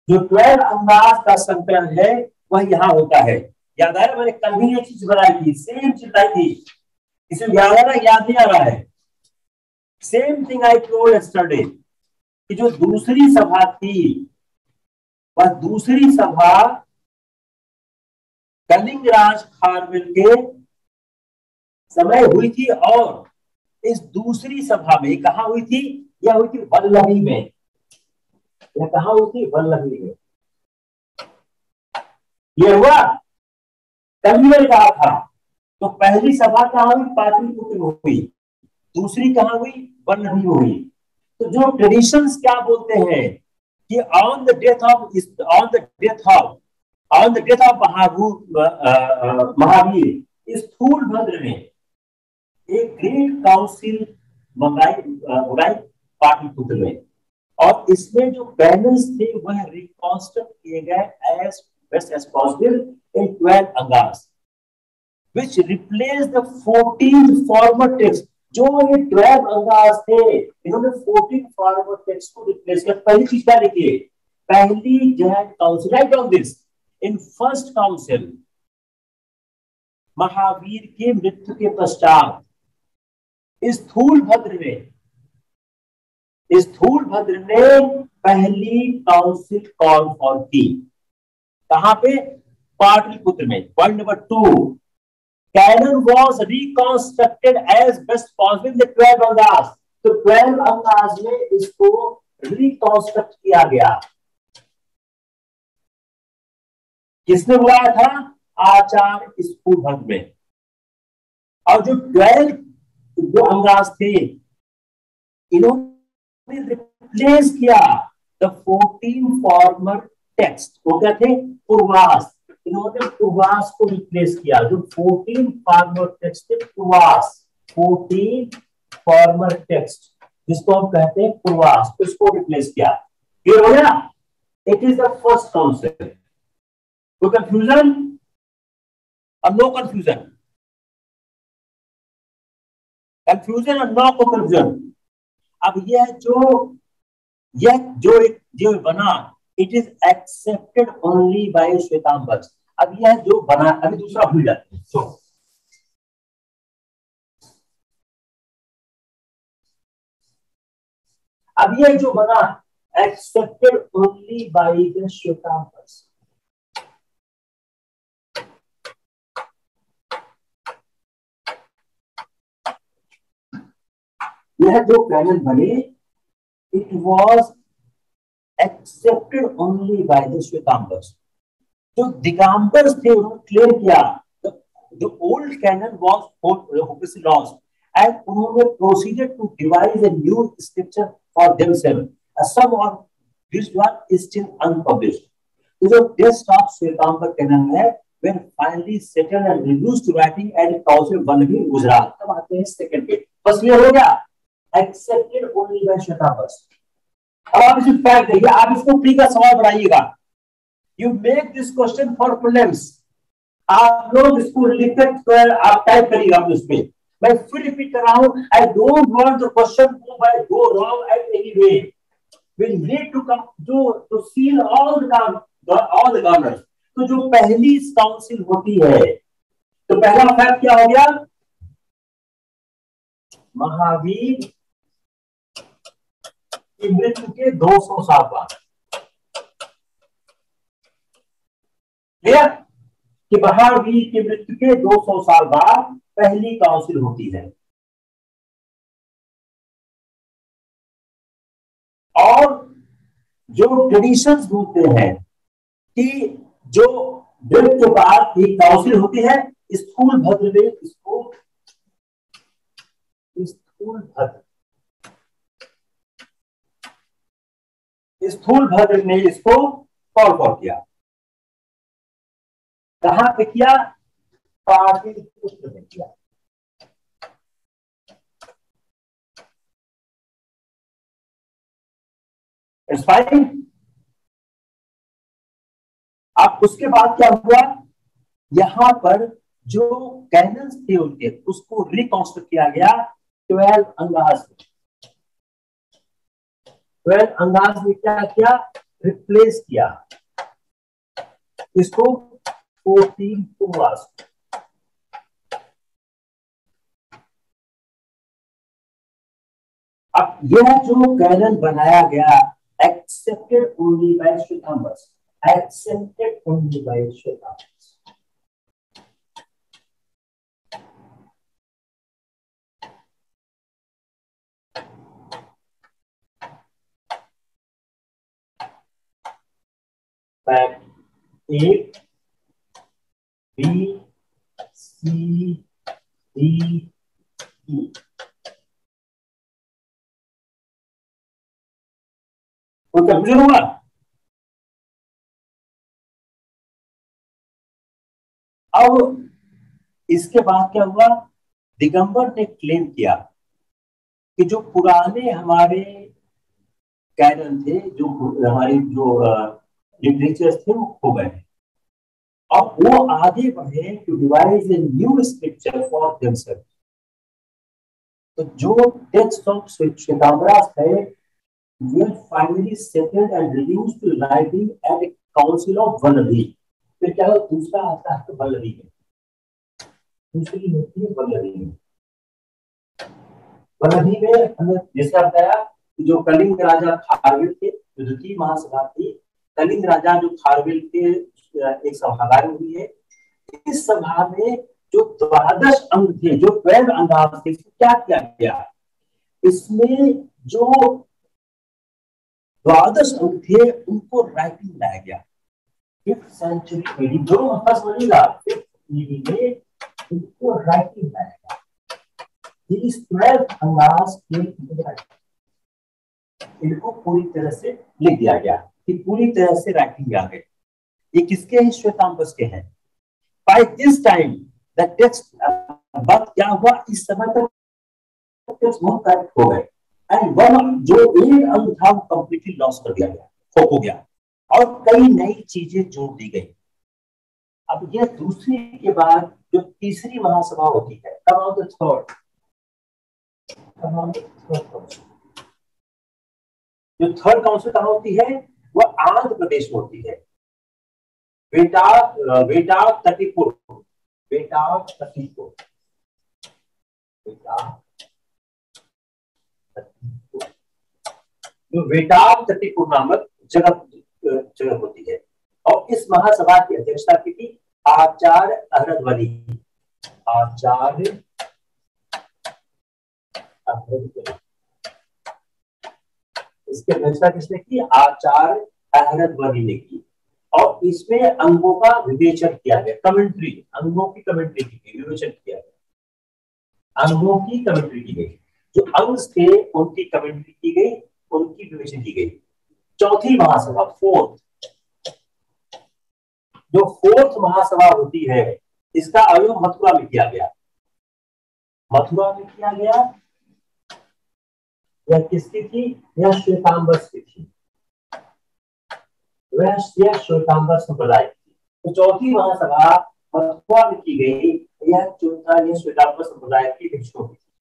जो 12 अंगास का संकलन है वह यहाँ होता है। याद आया? मैंने कल भी ये चीज बनाई थी, सेम चीज आई थी। इसे याद आ रहा है? याद नहीं आ रहा है? Same thing I told yesterday कि जो दूसरी सभा थी वह दूसरी सभा कलिंगराज खारवेल के समय हुई थी, और इस दूसरी सभा में कहा हुई थी? यह हुई थी वल्लभी में। यह कहा हुई थी? वल्लभी में। यह हुआ कल मैंने कहा था। तो पहली सभा कहाँ हुई? पाटलिपुत्र में हुई। दूसरी कहाँ हुई? वल्लभी में हुई। तो जो ट्रेडिशंस क्या बोलते हैं कि on the death of Mahavir Sthulabhadra ने एक ग्रेट काउंसिल मंगाई पाटलिपुत्र में। और इसमें जो कैनन्स थे वह रिकॉन्स्ट्रक्ट किए गए as best as possible in 12 Angas which replaced the 14 former text। जो ये 12 अंगास थे इन्होंने 14 former text को रिप्लेस किया। पहली चीज क्या लिखिए, पहली joint council, right on this, in first council Mahavir के मृत्यु के पश्चात स्थूलभद्र ने पहली काउंसिल कॉल फॉर की। कहां पे? पाटलिपुत्र में। Point number 2, canon was reconstructed as best possible in the 12 Angas. तो 12 अंगास में इसको रिकॉन्स्ट्रक्ट किया गया। किसने बुलाया था? आचार्य स्थूलभद्र में। और जो 12 जो अंगास थे इन्होंने रिप्लेस किया द 14 फॉर्मर टेक्स्ट। वो क्या थे? पूर्वास। इन्होंने पूर्वास को रिप्लेस किया। जो 14 फॉर्मर टेक्स्ट थे पूर्वास, 14 फॉर्मर टेक्स्ट जिसको हम कहते हैं पूर्वास, उसको रिप्लेस किया। क्लियर हो गया? It is the first council. कोई कंफ्यूजन? अब नो कंफ्यूजन, कंफ्यूजन और नो कंफ्यूजन। अब यह जो बना, it is accepted only by Shvetambar. अब यह जो बना, अभी दूसरा भूल जाते हैं। अब यह जो बना accepted only by the Shvetambar. यह जो कैनन बने, it was accepted only by the Shvetambars. जो दिगंबर्स थे उन्होंने क्लेम किया the old canon was hopelessly lost and उन्होंने proceeded to devise a new scripture for themselves. Some of this one is still unpublished. तो जो टेस्ट ऑफ श्वेतांबर कैनन है when finally settled and reduced to writing at council Vanvi Gujarat. तब आते हैं सेकंड पेज। बस क्लियर हो गया? Accepted only by Shvetambars. अब आप इसे फैक्ट देखिए, आप इसको प्री का सवाल बनाइएगा। You make this question for prelims. आप लोग इसको लिखकर आप टाइप करिएगा अपने उसमें। मैं फिर रिपीट कर रहा हूं, I don't want the question go wrong at any way. We need to come to seal all the corners. तो जो पहली काउंसिल होती है, तो पहला फैक्ट क्या हो गया? महावीर की मृत्यु के 200 साल बाद। क्लियर? कि महावीर की मृत्यु के 200 साल बाद पहली काउंसिल होती है। और जो ट्रेडिशंस बोलते हैं कि जो डेथ के बाद एक काउंसिल होती है, स्थूलभद्र ने इसको स्थूलभद्र ने इसको कॉल फॉर किया। कहां पे किया? पाटलिपुत्र में किया। It's fine. अब उसके बाद क्या हुआ? यहां पर जो कैनन्स थे उनके, उसको रिकॉन्स्ट्रक्ट किया गया 12 अंगास में। 12 अंगास में क्या किया? रिप्लेस किया इसको 14 पूर्वास। अब यह जो कैनन बनाया गया, accepted only by Shvetambars, accepted only by Shvetambars. A, B, C, D, E। कोई कंफ्यूजन हुआ? अब इसके बाद क्या हुआ? दिगंबर ने क्लेम किया कि जो पुराने हमारे कैनन थे, जो हमारे जो लिटरेचर थे, वो खो गए। अब वो आगे बढ़े to devise a new scripture for themselves. तो जो टेक्स्ट ऑफ श्वेतांबरा है will finally settled and reduced to writing at a council of Vallabhi. फिर क्या होता, दूसरा आता है वल्लभी में, दूसरी होती है वल्लभी में। वल्लभी में हमने जैसे बताया कि जो कलिंग राजा खारवेल थे, जो द्वितीय महासभा थी, कलिंग राजा जो खारवेल के एक सभागार हुई है। इस सभा में जो 12 अंग थे, जो 12 अंगांश थे, क्या किया गया, इसमें जो 12 अंग थे उनको राइटिंग लाया गया। 5th सेंचुरी एडी, दोनों फर्स्ट बनेगा 5th एडी में उनको राइटिंग लाया गया। These 12 अंगांश इनको पूरी तरह से लिख दिया गया कि पूरी तरह से राइटिंग आ गई। ये किसके हैं, श्वेतांबर के हैं। By this time the text, बात क्या हुआ, इस समय तक टेक्स्ट बहुत करेक्ट हो गए एंड वन जो एक अंग था वो कंप्लीटली लॉस कर दिया गया, खो हो गया, और कई नई चीजें जोड़ दी गई। अब ये दूसरी के बाद जो तीसरी महासभा होती है, come on the third, जो थर्ड काउंसिल कहाँ होती है, वो आंध्र प्रदेश में होती है। वेटार तटीपुर, जो वेटार तटीपुर नामक जगह होती है। और इस महासभा की अध्यक्षता की थी आचार्य अहरदवली। इसकी अध्यक्षता किसने की, आचार्य अहरदवली ने की। और इसमें अंगों का विवेचन किया गया, कमेंट्री, अंगों की कमेंट्री की गई, विवेचन किया गया, अंगों की कमेंट्री की गई। जो अंग थे उनकी कमेंट्री की गई, उनकी विवेचन की गई। चौथी महासभा, जो फोर्थ महासभा होती है, इसका आयोजन मथुरा में किया गया। मथुरा में किया गया, यह किसकी थी, यह श्वेतांबर की थी, वह श्वेतांबर संप्रदाय की। तो चौथी महासभा मथुरा में की गई, यह श्वेतांबर संप्रदाय की भिक्षुओं की थी।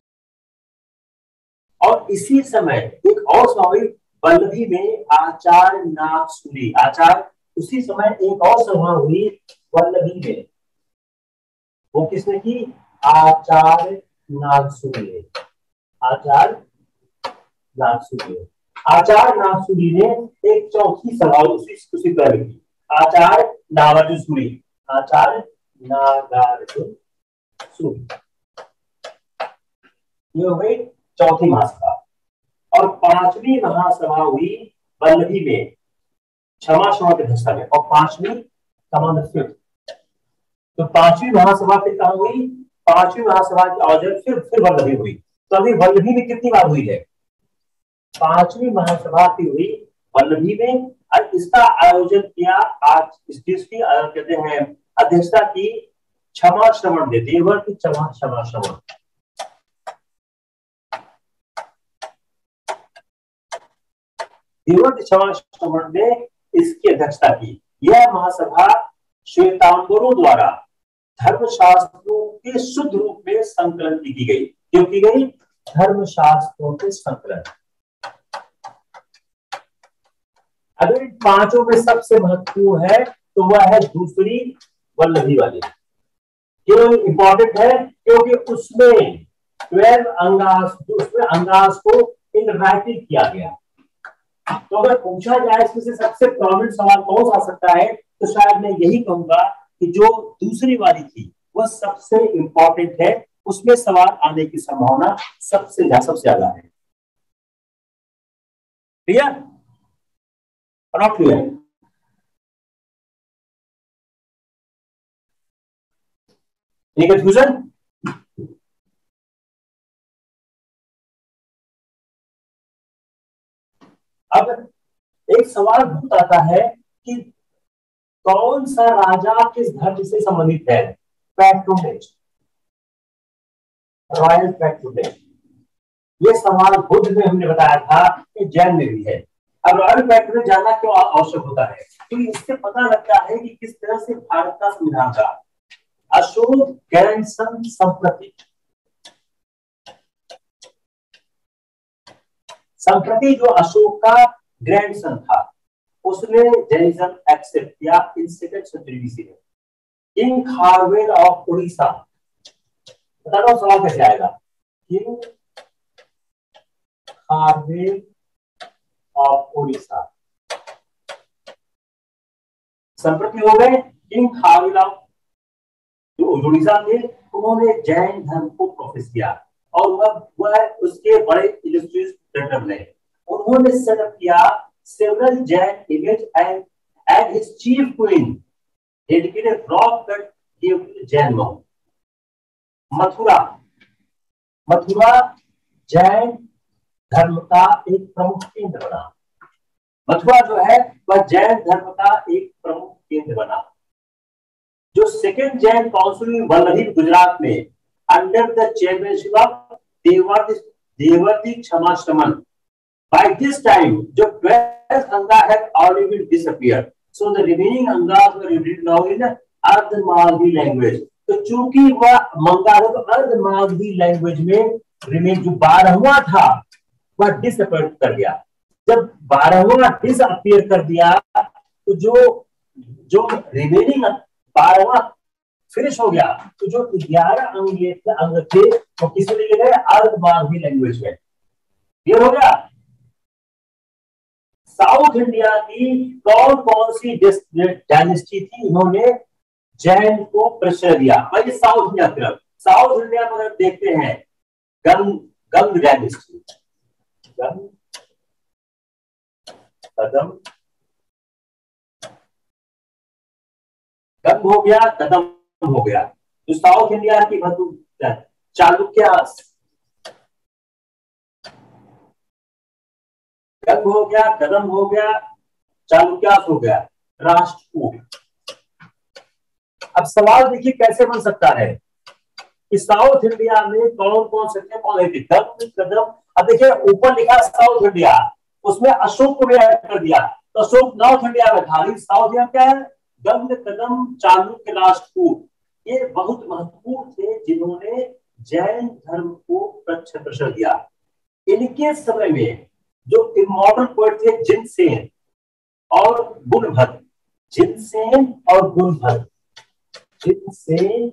और इसी समय एक और सभा हुई वल्लभी में, आचार्य नागसूरी, उसी समय एक और सभा हुई वल्लभी में, वो किसने की, आचार्य नागसूरी ने एक चौथी सभा उसी तरह की, आचार्य नागार्जुन ये हो गई चौथी महासभा। और पांचवी महासभा हुई वल्लभी में, क्षमा की अध्यक्षता में, और पांचवी तो पांचवी महासभा फिर कहां हुई, पांचवी महासभा की आयोजन फिर वल्लभी हुई। तो अभी वल्लभी में कितनी बार हुई है, पांचवी महासभा की हुई वल्लभी में, और इसका आयोजन किया आज इसकी कहते हैं अध्यक्षता की क्षमा श्रवण ने, देवर की क्षमा श्रवण ने इसकी अध्यक्षता की। यह महासभा श्वेतांबरों द्वारा धर्मशास्त्रों के शुद्ध रूप में संकलन की गई। क्यों की गई, धर्मशास्त्रों के संकलन। अगर इन पांचों में सबसे महत्वपूर्ण है तो वह है दूसरी वल्लभी वाली। क्यों इंपॉर्टेंट है, क्योंकि उसमें 12 अंगास को इन राइटिंग किया गया। तो अगर पूछा जाए इसमें से सबसे प्रॉमिनेंट सवाल कौन सा आ सकता है, तो शायद मैं यही कहूंगा कि जो दूसरी वाली थी वह सबसे इंपॉर्टेंट है, उसमें सवाल आने की संभावना सबसे ज्यादा है। क्लियर और नॉट क्लियर? Any confusion? अब एक सवाल बहुत आता है कि कौन सा राजा किस धर्म से संबंधित है, पैट्रोनेज, रॉयल पैट्रोनेज। ये सवाल बुद्ध में हमने बताया था कि जैन में भी है। अब रॉयल पैक्ट जानना क्यों आवश्यक होता है, क्योंकि इससे पता लगता है कि किस तरह से भारत का संविधान था। अशोक ग्रैंडसन संप्रति जो अशोक का ग्रैंडसन था उसने जैनिज्म एक्सेप्ट किया इन सेकंड सेंचुरी बीसी में। किंग खारवेल ऑफ उड़ीसा, बता रहा हूं सवाल कैसे आएगा। किंग खारवेल ऑफ उड़ीसा, संप्रति हो गए किंग खारवेल ऑफ जो उड़ीसा थे, उन्होंने जैन धर्म को प्रोफेस किया और वह उसके बड़े इलस्ट्रिएट रहे। उन्होंने सेटअप किया several Jain images and his chief queen dedicated rock cut gift to Jain monk. Mathura Jain धर्म का एक प्रमुख केंद्र बना। मथुरा जो है वह जैन धर्म का एक प्रमुख केंद्र बना। जो सेकेंड जैन काउंसिल वल्लभी गुजरात में under the chairmanship of Devardhi Kshamashramana. By this time, the 12th Anga had already been disappeared. So the remaining Angas were written now in Ardhamagadhi language. तो चूंकि वह मंगालों को अर्धमागधी लैंग्वेज में रिमेन जो 12वां था वह डिसअपियर कर दिया। जब 12वां डिसअपियर कर दिया तो जो रिमेनिंग 12वां फिनिश हो गया, तो जो 11 अंग थे वो किसमें लिखे गए? अर्धमागधी लैंग्वेज में। क्लियर हो गया? साउथ इंडिया की कौन कौन सी डायनेस्टी थी इन्होंने जैन को प्रेशर दिया? भाई साउथ इंडिया तरफ, साउथ इंडिया में अगर देखते हैं गंग डायनेस्टी, कदम हो गया, कदम हो गया। तो साउथ इंडिया की चालुक्यास, गंग हो गया, कदम हो गया, चालुक्यास हो गया, राष्ट्रकूट। अब सवाल देखिए कैसे बन सकता है कि साउथ इंडिया में कौन कौन से थे, कौन थे? गंग, कदम। अब देखिए ऊपर लिखा साउथ इंडिया, उसमें अशोक को भी ऐड कर दिया, तो अशोक नॉर्थ इंडिया में था। साउथ इंडिया क्या है? गंग, कदम, चालुक्य, राष्ट्रकूट। ये बहुत महत्वपूर्ण थे जिन्होंने जैन धर्म को प्रेशर दिया। इनके समय में जो इमॉर्टल पोएट थे जिनसेन और गुणभद्र, जिनसेन और गुणभद्र, जिनसेन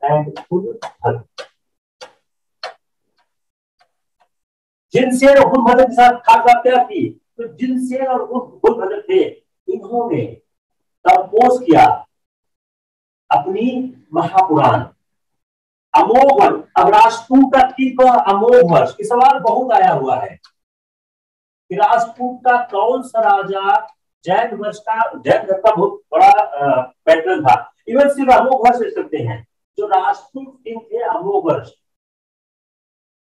एंड गुणभद्र, जिनसेन और गुणभद्र के साथ खास बात क्या थी? तो जिनसेन और गुणभद्र थे, इन्होंने कंपोज किया अपनी महापुराण अमोघ वर्ष। अब राष्ट्रकूट का ठीक अमोघ वर्ष की सवाल बहुत आया हुआ है कि राष्ट्रकूट का कौन सा राजा जैन वर्ष का, जैन धर्म का बहुत बड़ा पैटर्न था। इवन सिर्फ अमोघ वर्ष ले सकते हैं। जो राष्ट्रकूट किंग थे अमोघ वर्ष,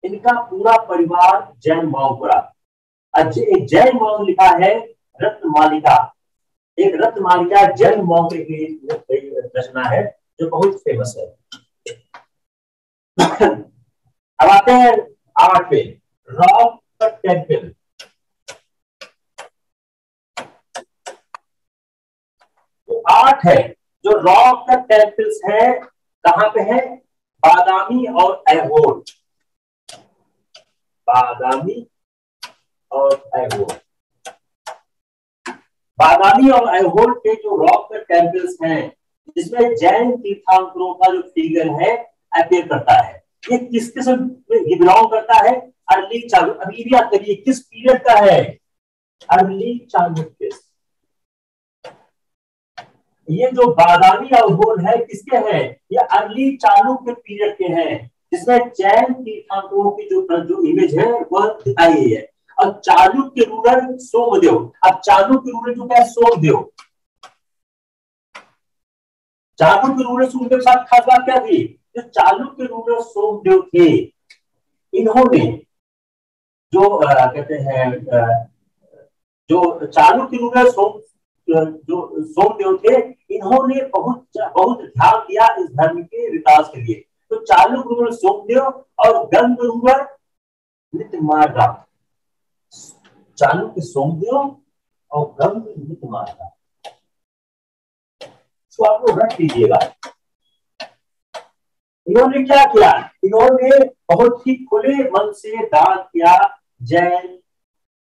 इनका पूरा परिवार जैन मॉन्क पड़ा। एक जैन मॉन्क लिखा है रत्नमालिका, एक रत्नमालिका जैन मॉन्क की रचना है जो बहुत फेमस है। अब आते हैं 8 पे, रॉक कट टेम्पल। तो 8 है जो रॉक कट टेम्पल्स है, कहां पे है? बादामी और ऐहोल, बादामी और ऐहोल। बादामी और ऐहोल के जो रॉक कट टेम्पल्स हैं, जिसमें जैन तीर्थंकरों का जो फिगर है अपीयर करता है। ये किस किस्म में बिलोंग करता है? अर्ली चालुक्य। अब ये याद करिए किस पीरियड का है? अर्ली चालुक्य। ये जो बादामी और ऐहोल है किसके हैं? ये अर्ली चालुक्य पीरियड के हैं, जिसमें जैन तीर्थंकरों की जो इमेज है वह दिखाई गई है। और चालुक्य रूलर सोमदेव। अब चालुक्य रूलर जो क्या है? सोमदेव। चालुक्य रूलर सोमदेव साथ खास बात क्या थी? जो चालुक्य रूलर सोमदेव थे, इन्होंने जो कहते हैं जो चालुक्य रूलर जो सोमदेव थे, इन्होंने बहुत ध्यान दिया इस धर्म के विकास के लिए। तो चालुक्य रूलर सोमदेव और गंग रूलर नित्य मार्गा, चालू के सोमदेव और गंग नित्य मार्गा, तो आप लोग रख लीजिएगा। इन्होंने क्या किया, इन्होंने बहुत ही खुले मन से दान किया जैन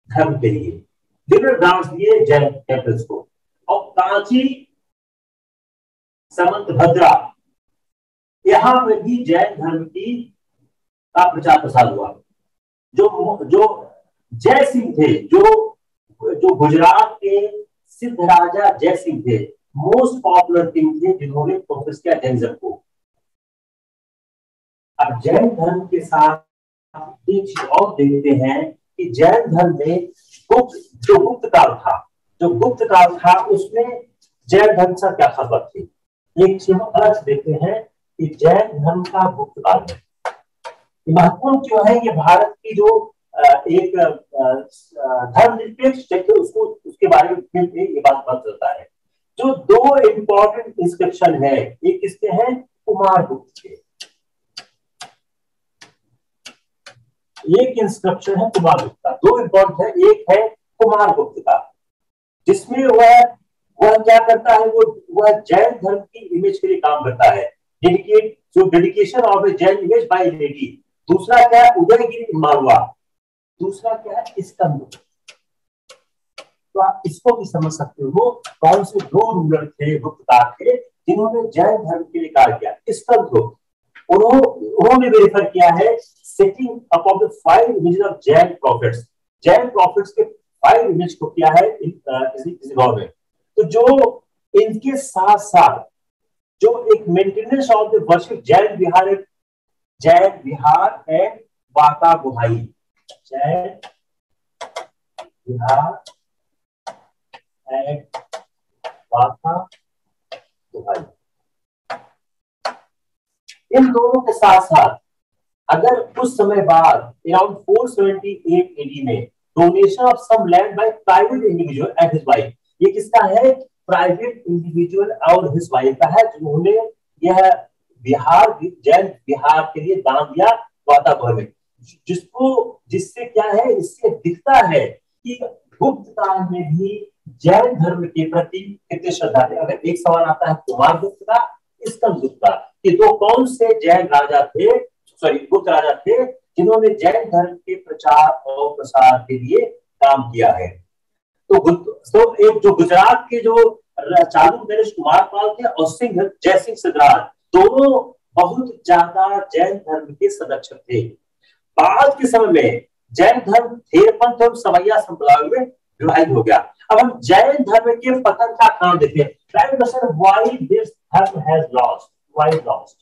धर्म के लिए, जिन्होंने दान दिए जैन टेम्पल्स को। और कांची, समंतभद्रा, यहां में भी जैन धर्म की का प्रचार प्रसार हुआ। जो जय सिंह थे, जो गुजरात के सिद्ध राजा जय सिंह थे, मोस्ट पॉपुलर किंग थे जिन्होंने प्रोफेस किया जैनिज्म को। अब जैन धर्म के साथ एक चीज और देखते हैं कि जैन धर्म में जो गुप्त काल था उसमें जैन धर्म से क्या खास बात थी। एक चीज अलग देखते हैं कि जैन धर्म का गुप्त काल में महत्वपूर्ण क्यों है। ये भारत की जो एक धर्मनिरपेक्ष जगह उसको उसके बारे में ये बात पता चलता है। जो दो इंपॉर्टेंट इंस्क्रिप्शन है, एक किसके हैं, कुमार गुप्त के। एक इंस्क्रिप्शन है कुमार गुप्त का, दो इंपॉर्टेंट है, एक है कुमार गुप्त का जिसमें वह क्या करता है, वह जैन धर्म की इमेज के लिए काम करता है, dedication of A Jain image by lady. दूसरा क्या है, उदयगिरी मालवा। दूसरा क्या है, स्कंद। तो आप इसको भी समझ सकते हो कौन से दो रूलर थे, गुप्तकाल थे, जिन्होंने जैन धर्म के लिए कार्य किया। स्कंद गुप्त, उन्होंने वेरीफाई किया है setting up of the 5 images of Jain profits. Jain profits के 5 इमेज को किया है इस गौर में। तो जो इनके साथ साथ जो एक maintenance of the worship Jain Vihar and वाका गुहाई, जैन विहार एंड वाका गुहाई, इन दोनों के साथ साथ अगर कुछ समय बाद अराउंड 478 एडी में donation of some land by private individual and his wife, ये किसका है, प्राइवेट इंडिविजुअल और हिज वाइफ का है, जिन्होंने यह बिहार जैन बिहार के लिए दान दिया वातावरण में। जिससे क्या है, इससे दिखता है कि गुप्त काल में भी जैन धर्म के प्रति कितने श्रद्धा थे। अगर एक सवाल आता है कुमार गुप्त का, स्कंद गुप्त का, कि दो कौन से जैन राजा थे, गुप्त राजा थे जिन्होंने जैन धर्म के प्रचार और प्रसार के लिए काम किया है। तो एक जो गुजरात के जो चालू नरेश कुमार पाल थे और जय सिंह सिद्धराज, दोनों बहुत ज्यादा जैन धर्म के संरक्षक थे। बाद के समय में जैन धर्म थेरपंथ और सवैया संप्रदाय में विभाजित हो गया। अब हम जैन धर्म के पतन का कारण देखते हैं। व्हाई दिस धर्म हैज लॉस्ट, व्हाई लॉस्ट,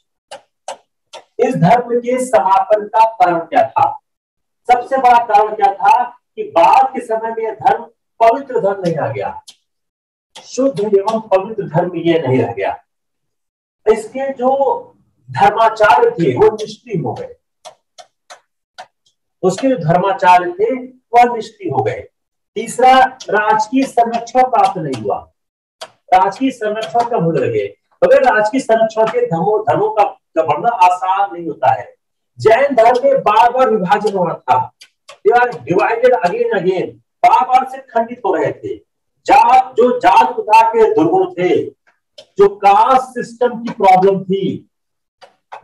इस धर्म के समापन का कारण क्या था। सबसे बड़ा कारण क्या था कि बाद के समय में यह धर्म पवित्र धर्म नहीं रह गया, शुद्ध एवं पवित्र धर्म ये नहीं रह गया। इसके जो धर्माचार्य थे वो निष्क्रिय हो गए, उसके जो धर्माचार्य थे वह निष्क्रिय हो गए। तीसरा, राजकीय संरक्षण प्राप्त नहीं हुआ, राजकीय संरक्षण कम होने लगे। अगर राजकीय संरक्षण के धर्मों का बढ़ना आसान नहीं होता है। जैन धर्म में बार बार विभाजन हो रहा था, डिवाइडेड अगेन अगेन, बार बार से खंडित हो रहे थे। जो जात प्रथा के दुर्गुण थे, जो कास्ट सिस्टम की प्रॉब्लम थी,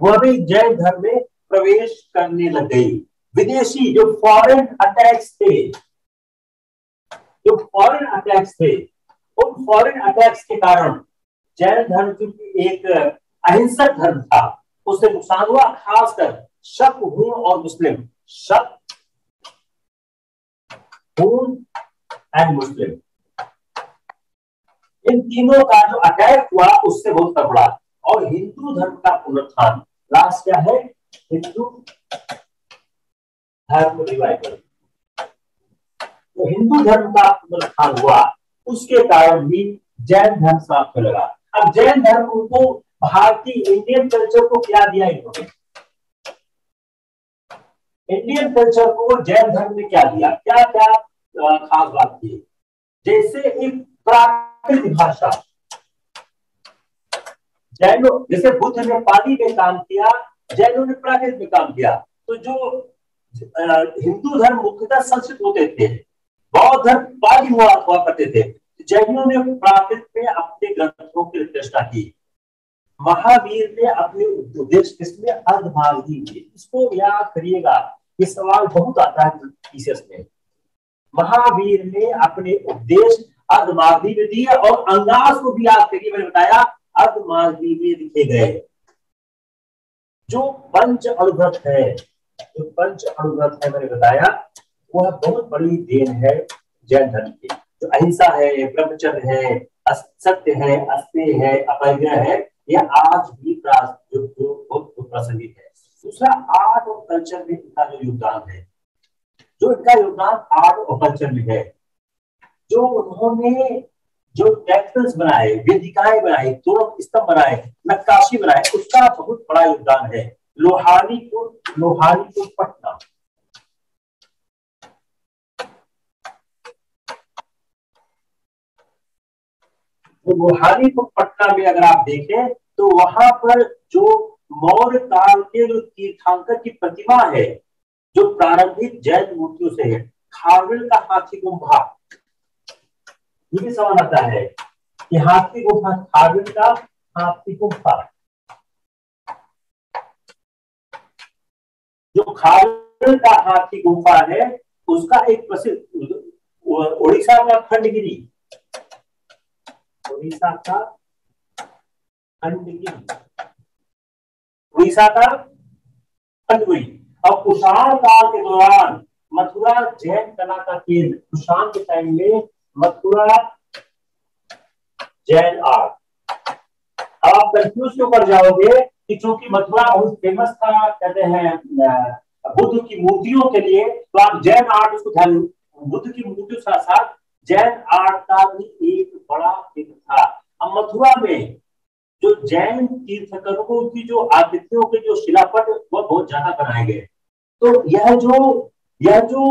वह भी जैन धर्म में प्रवेश करने लग गई। विदेशी जो फॉरेन अटैक्स थे, उन फॉरेन अटैक्स के कारण जैन धर्म की एक अहिंसक धर्म था, उससे नुकसान हुआ। खासकर शक, हूण और मुस्लिम, शक, हूण एंड मुस्लिम, इन तीनों का जो अटैक हुआ उससे बहुत तगड़ा। और हिंदू धर्म का पुनरुत्थान, लास्ट क्या है, हिंदू धर्म रिवाइवल। तो हिंदू धर्म का पुनरुत्थान हुआ, उसके कारण भी जैन धर्म समाप्त होने लगा। अब जैन धर्म को भारतीय इंडियन कल्चर को क्या दिया इन्होंने, इंडियन कल्चर को जैन धर्म ने क्या दिया, क्या क्या खास बात की। जैसे एक प्राकृतिक भाषा, जैसे बुद्ध ने पाली में काम किया, जैनों ने प्राकृत में काम किया। तो जो हिंदू धर्म मुख्यतः संस्कृत होते थे, बौद्ध धर्म पाली हुआ करते थे। जैनियों ने प्राकृत में अपने ग्रंथों की रचना की। महावीर ने अपने उपदेश किसमें? अर्धमार्गी में। इसको याद करिएगा, ये सवाल बहुत आता है पीसीएस में। महावीर ने अपने उपदेश अर्धमार्गी में दिए और अंगास को भी याद करिए, मैंने बताया अर्धमार्गी में लिखे गए। जो पंच अणुव्रत है, जो पंच अणुव्रत है मैंने बताया, वह बहुत बड़ी देन है जैन धर्म की। जो अहिंसा है, ब्रह्मचर्य है, सत्य है, अस्तेय है, अपरिग्रह है, यह आज भी बहुत प्रासंगिक है। दूसरा, आर्ट और कल्चर में इनका जो योगदान है, जो इनका योगदान आर्ट और कल्चर में है, जो उन्होंने जो टेक्सट्स बनाए, वेदिकाएं बनाई, दो स्तंभ बनाए, नक्काशी बनाए, उसका बहुत बड़ा योगदान है। लोहारीपुर पटना, तो लोहारीपुर पटना में अगर आप देखें तो वहां पर जो मौर्य काल के जो तीर्थंकर की प्रतिमा है, जो प्रारंभिक जैन मूर्तियों से है, खारवेल का हाथी गुम्फा, ये भी सवाल आता है कि हाथी गुम्फा, खारवेल का हाथी गुम्फा, जो खारवेल का हाथी गुम्फा है, उसका एक प्रसिद्ध उड़ीसा का खंडगिरी, उड़ीसा का खंडगिरी, उड़ीसा का खंडगिरी। और कुषाण काल के दौरान मथुरा जैन कला का केंद्र, कुषाण के टाइम में मथुरा जैन आर्ट। अब आप कंफ्यूज क्यों कर जाओगे कि चूंकि मथुरा बहुत फेमस था, कहते हैं बुद्ध की मूर्तियों के लिए, तो आप जैन आर्ट उसको ध्यान, बुद्ध की मूर्तियों के साथ साथ जैन आर्ट का भी एक बड़ा केंद्र था। अब मथुरा में जो जैन तीर्थंकरों की जो आकृतियों के जो शिलापट वह बहुत ज्यादा बनाए गए। तो यह जो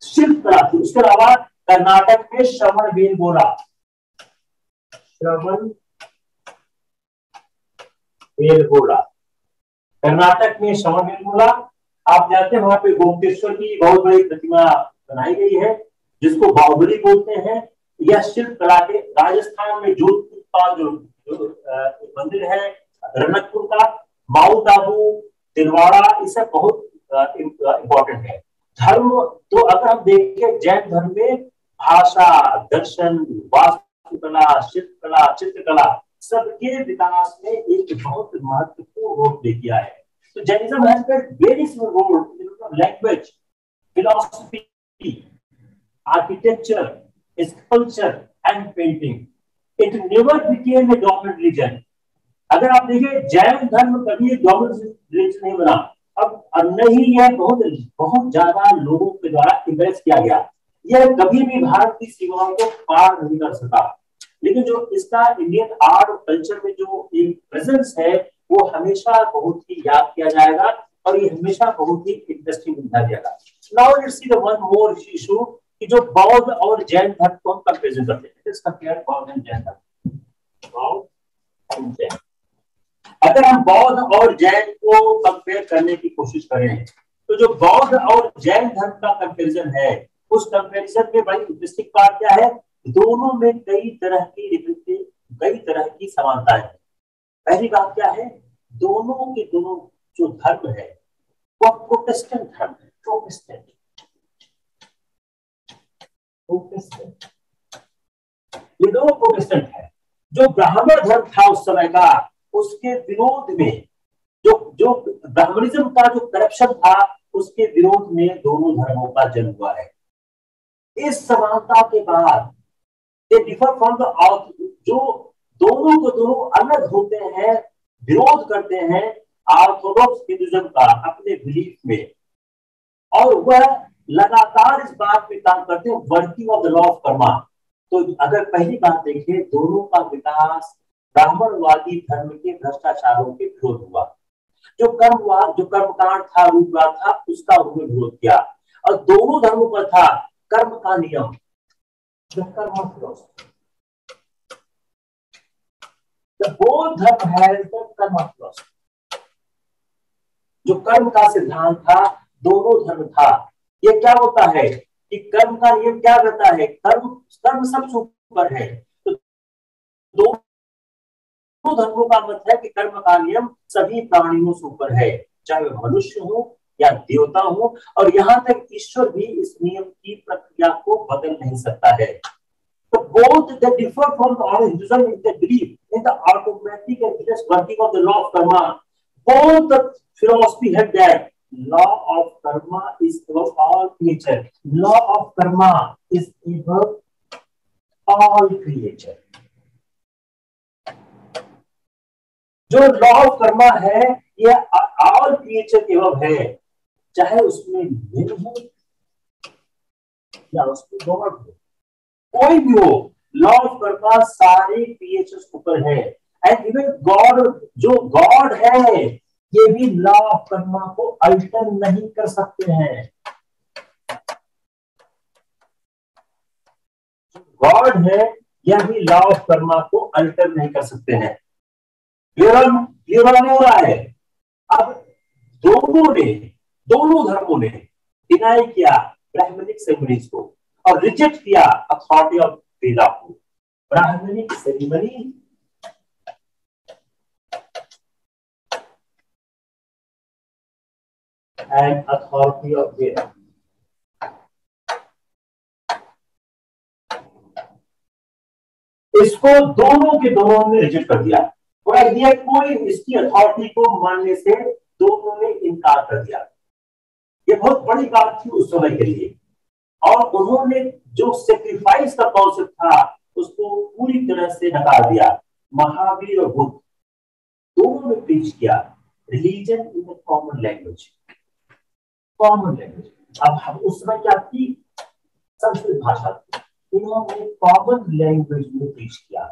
शिल्प कला थी, उसके अलावा कर्नाटक में श्रवणबेलगोला, कर्नाटक में श्रवणबेलगोला, आप जानते हैं वहां पे गोमतेश्वर की बहुत बड़ी प्रतिमा बनाई गई है, जिसको बाहुबली बोलते हैं। यह शिल्प कला के राजस्थान में जोधपुर का जो मंदिर है, रणकपुर का, माउंट आबू, तिलवाड़ा, ये सब बहुत इंपॉर्टेंट है। धर्म तो अगर हम देखें जैन धर्म में भाषा, दर्शन, वास्तुकला, शिल्पकला, चित्रकला सबके विकास में एक बहुत महत्वपूर्ण रोल प्ले किया है। तो Jainism has played very small role in language, philosophy, architecture, sculpture and painting. It never became a dominant religion. अगर आप देखें जैन धर्म कभी डोमिनेंट रिलीजन नहीं बना, अब नहीं, यह बहुत ज्यादा लोगों के द्वारा इम्प्रेस किया गया, यह कभी भी भारत की सीमाओं को पार नहीं कर सका। लेकिन जो इसका इंडियन आर्ट और कल्चर में जो एक प्रेजेंस है, वो हमेशा बहुत ही याद किया जाएगा और ये हमेशा बहुत ही इंटरेस्टिंग बना जाएगा। Now let's see the one more issue कि जो बौद्ध और जैन धर्म को हम कंपेरिजन करते हैं। लेट्स कंपेयर बौद्ध एंड जैन धर्म। बौद्ध एंड जैन, अगर हम बौद्ध और जैन को कंपेयर करने की कोशिश करें तो जो बौद्ध और जैन धर्म का कंपेरिजन है, उस कंपेरिजन में बड़ी इंटरेस्टिंग बात क्या है, दोनों में कई तरह की समानताएं हैं। पहली बात क्या है, दोनों के दोनों जो धर्म है वह प्रोटेस्टेंट धर्म है। प्रोटेस्टेंट ये दोनों प्रोटेस्टेंट है। जो ब्राह्मण धर्म था उस समय का, उसके विरोध में जो ब्राह्मणिज्म का जो करप्शन था, उसके विरोध में दोनों धर्मों का जन्म हुआ है। इस समानता के बाद ये डिफर फ्रॉम द जो दोनों को दोनों अलग होते हैं, विरोध करते हैं ऑर्थोडॉक्स हिंदुइज्म का अपने बिलीफ में, और वह लगातार इस बात पे काम करते हैं, working of the law of Karma. तो अगर पहली बात देखें, दोनों का विकास ब्राह्मणवादी धर्म के भ्रष्टाचारों के विरोध हुआ। जो कर्मकांड था, रूपवाद था, उसका उन्होंने विरोध किया। और दोनों धर्मों पर था कर्म का नियम, बोथ धर्म है कर्म फिलॉसफी। जो कर्म का सिद्धांत था दोनों धर्म था। ये क्या होता है कि कर्म का नियम क्या कहता है, कर्म कर्म सबसे ऊपर है। तो दोनों धर्मों का मत है कि कर्म का नियम सभी प्राणियों से ऊपर है, चाहे वे मनुष्य हो या देवता हो, और यहाँ तक ईश्वर भी इस नियम की प्रक्रिया को बदल नहीं सकता है। तो both they differ from the Hinduism in the belief in the automatic and endless working of the law of karma. Both the philosophy had that law of karma is above all creature. Law of karma is above all creature. जो लॉ ऑफ कर्मा है ये ऑल क्रिएचर के अब है, चाहे उसमें मेल हो या उसमें गॉड हो, कोई भी हो, लॉ ऑफ कर्मा सारे क्रिएचर्स ऊपर है। एंड इवन गॉड, जो गॉड है ये भी लॉ ऑफ कर्मा को अल्टर नहीं कर सकते हैं। गॉड है यह भी लॉ ऑफ कर्मा को अल्टर नहीं कर सकते हैं। क्लियर हो रहा है। अब दोनों धर्मों ने डिनाई किया ब्राह्मणिक सेरेमनीज को और रिजेक्ट किया अथॉरिटी ऑफ वेदा को। Brahmanic ceremony and authority of Veda, इसको दोनों के दोनों ने रिजेक्ट कर दिया। कोई इसकी अथॉरिटी को मानने से दोनों ने इनकार कर दिया। ये बहुत बड़ी बात थी उस समय के लिए। और उन्होंने जो सेक्रीफाइस का कॉन्सेप्ट था उसको पूरी तरह से नकार दिया। महावीर और बुद्ध दोनों ने प्रीच किया religion in the common language. अब हम उस समय क्या थी, संस्कृत भाषा थी, इन्होंने कॉमन लैंग्वेज में प्रीच किया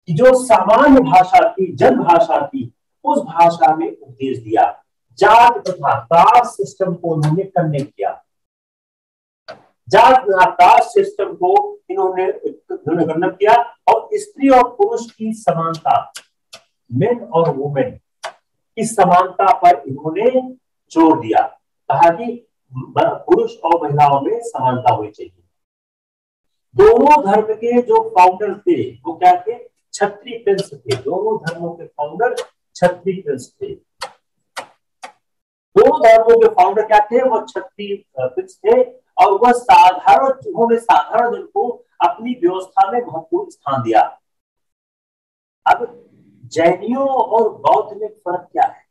कि जो सामान्य भाषा थी, जन भाषा थी, उस भाषा में उपदेश दिया। जात तथा कास्ट सिस्टम को उन्होंने कनेक्ट किया। जात तथा कास्ट सिस्टम को इन्होंने खंडन किया और स्त्री और पुरुष की समानता, मेन और वुमेन की समानता पर इन्होंने जोर दिया। कहा कि पुरुष और महिलाओं में समानता होनी चाहिए। दोनों धर्म के जो फाउंडर थे वो क्या थे, क्षत्रिय प्रिंस थे। दोनों धर्मों के फाउंडर क्षत्रिय प्रिंस थे। दोनों धर्मों के फाउंडर क्या थे, वो क्षत्रिय प्रिंस थे। और वह उन्होंने साधारण जन को अपनी व्यवस्था में महत्वपूर्ण स्थान दिया। अब जैनियों और बौद्ध में फर्क क्या है?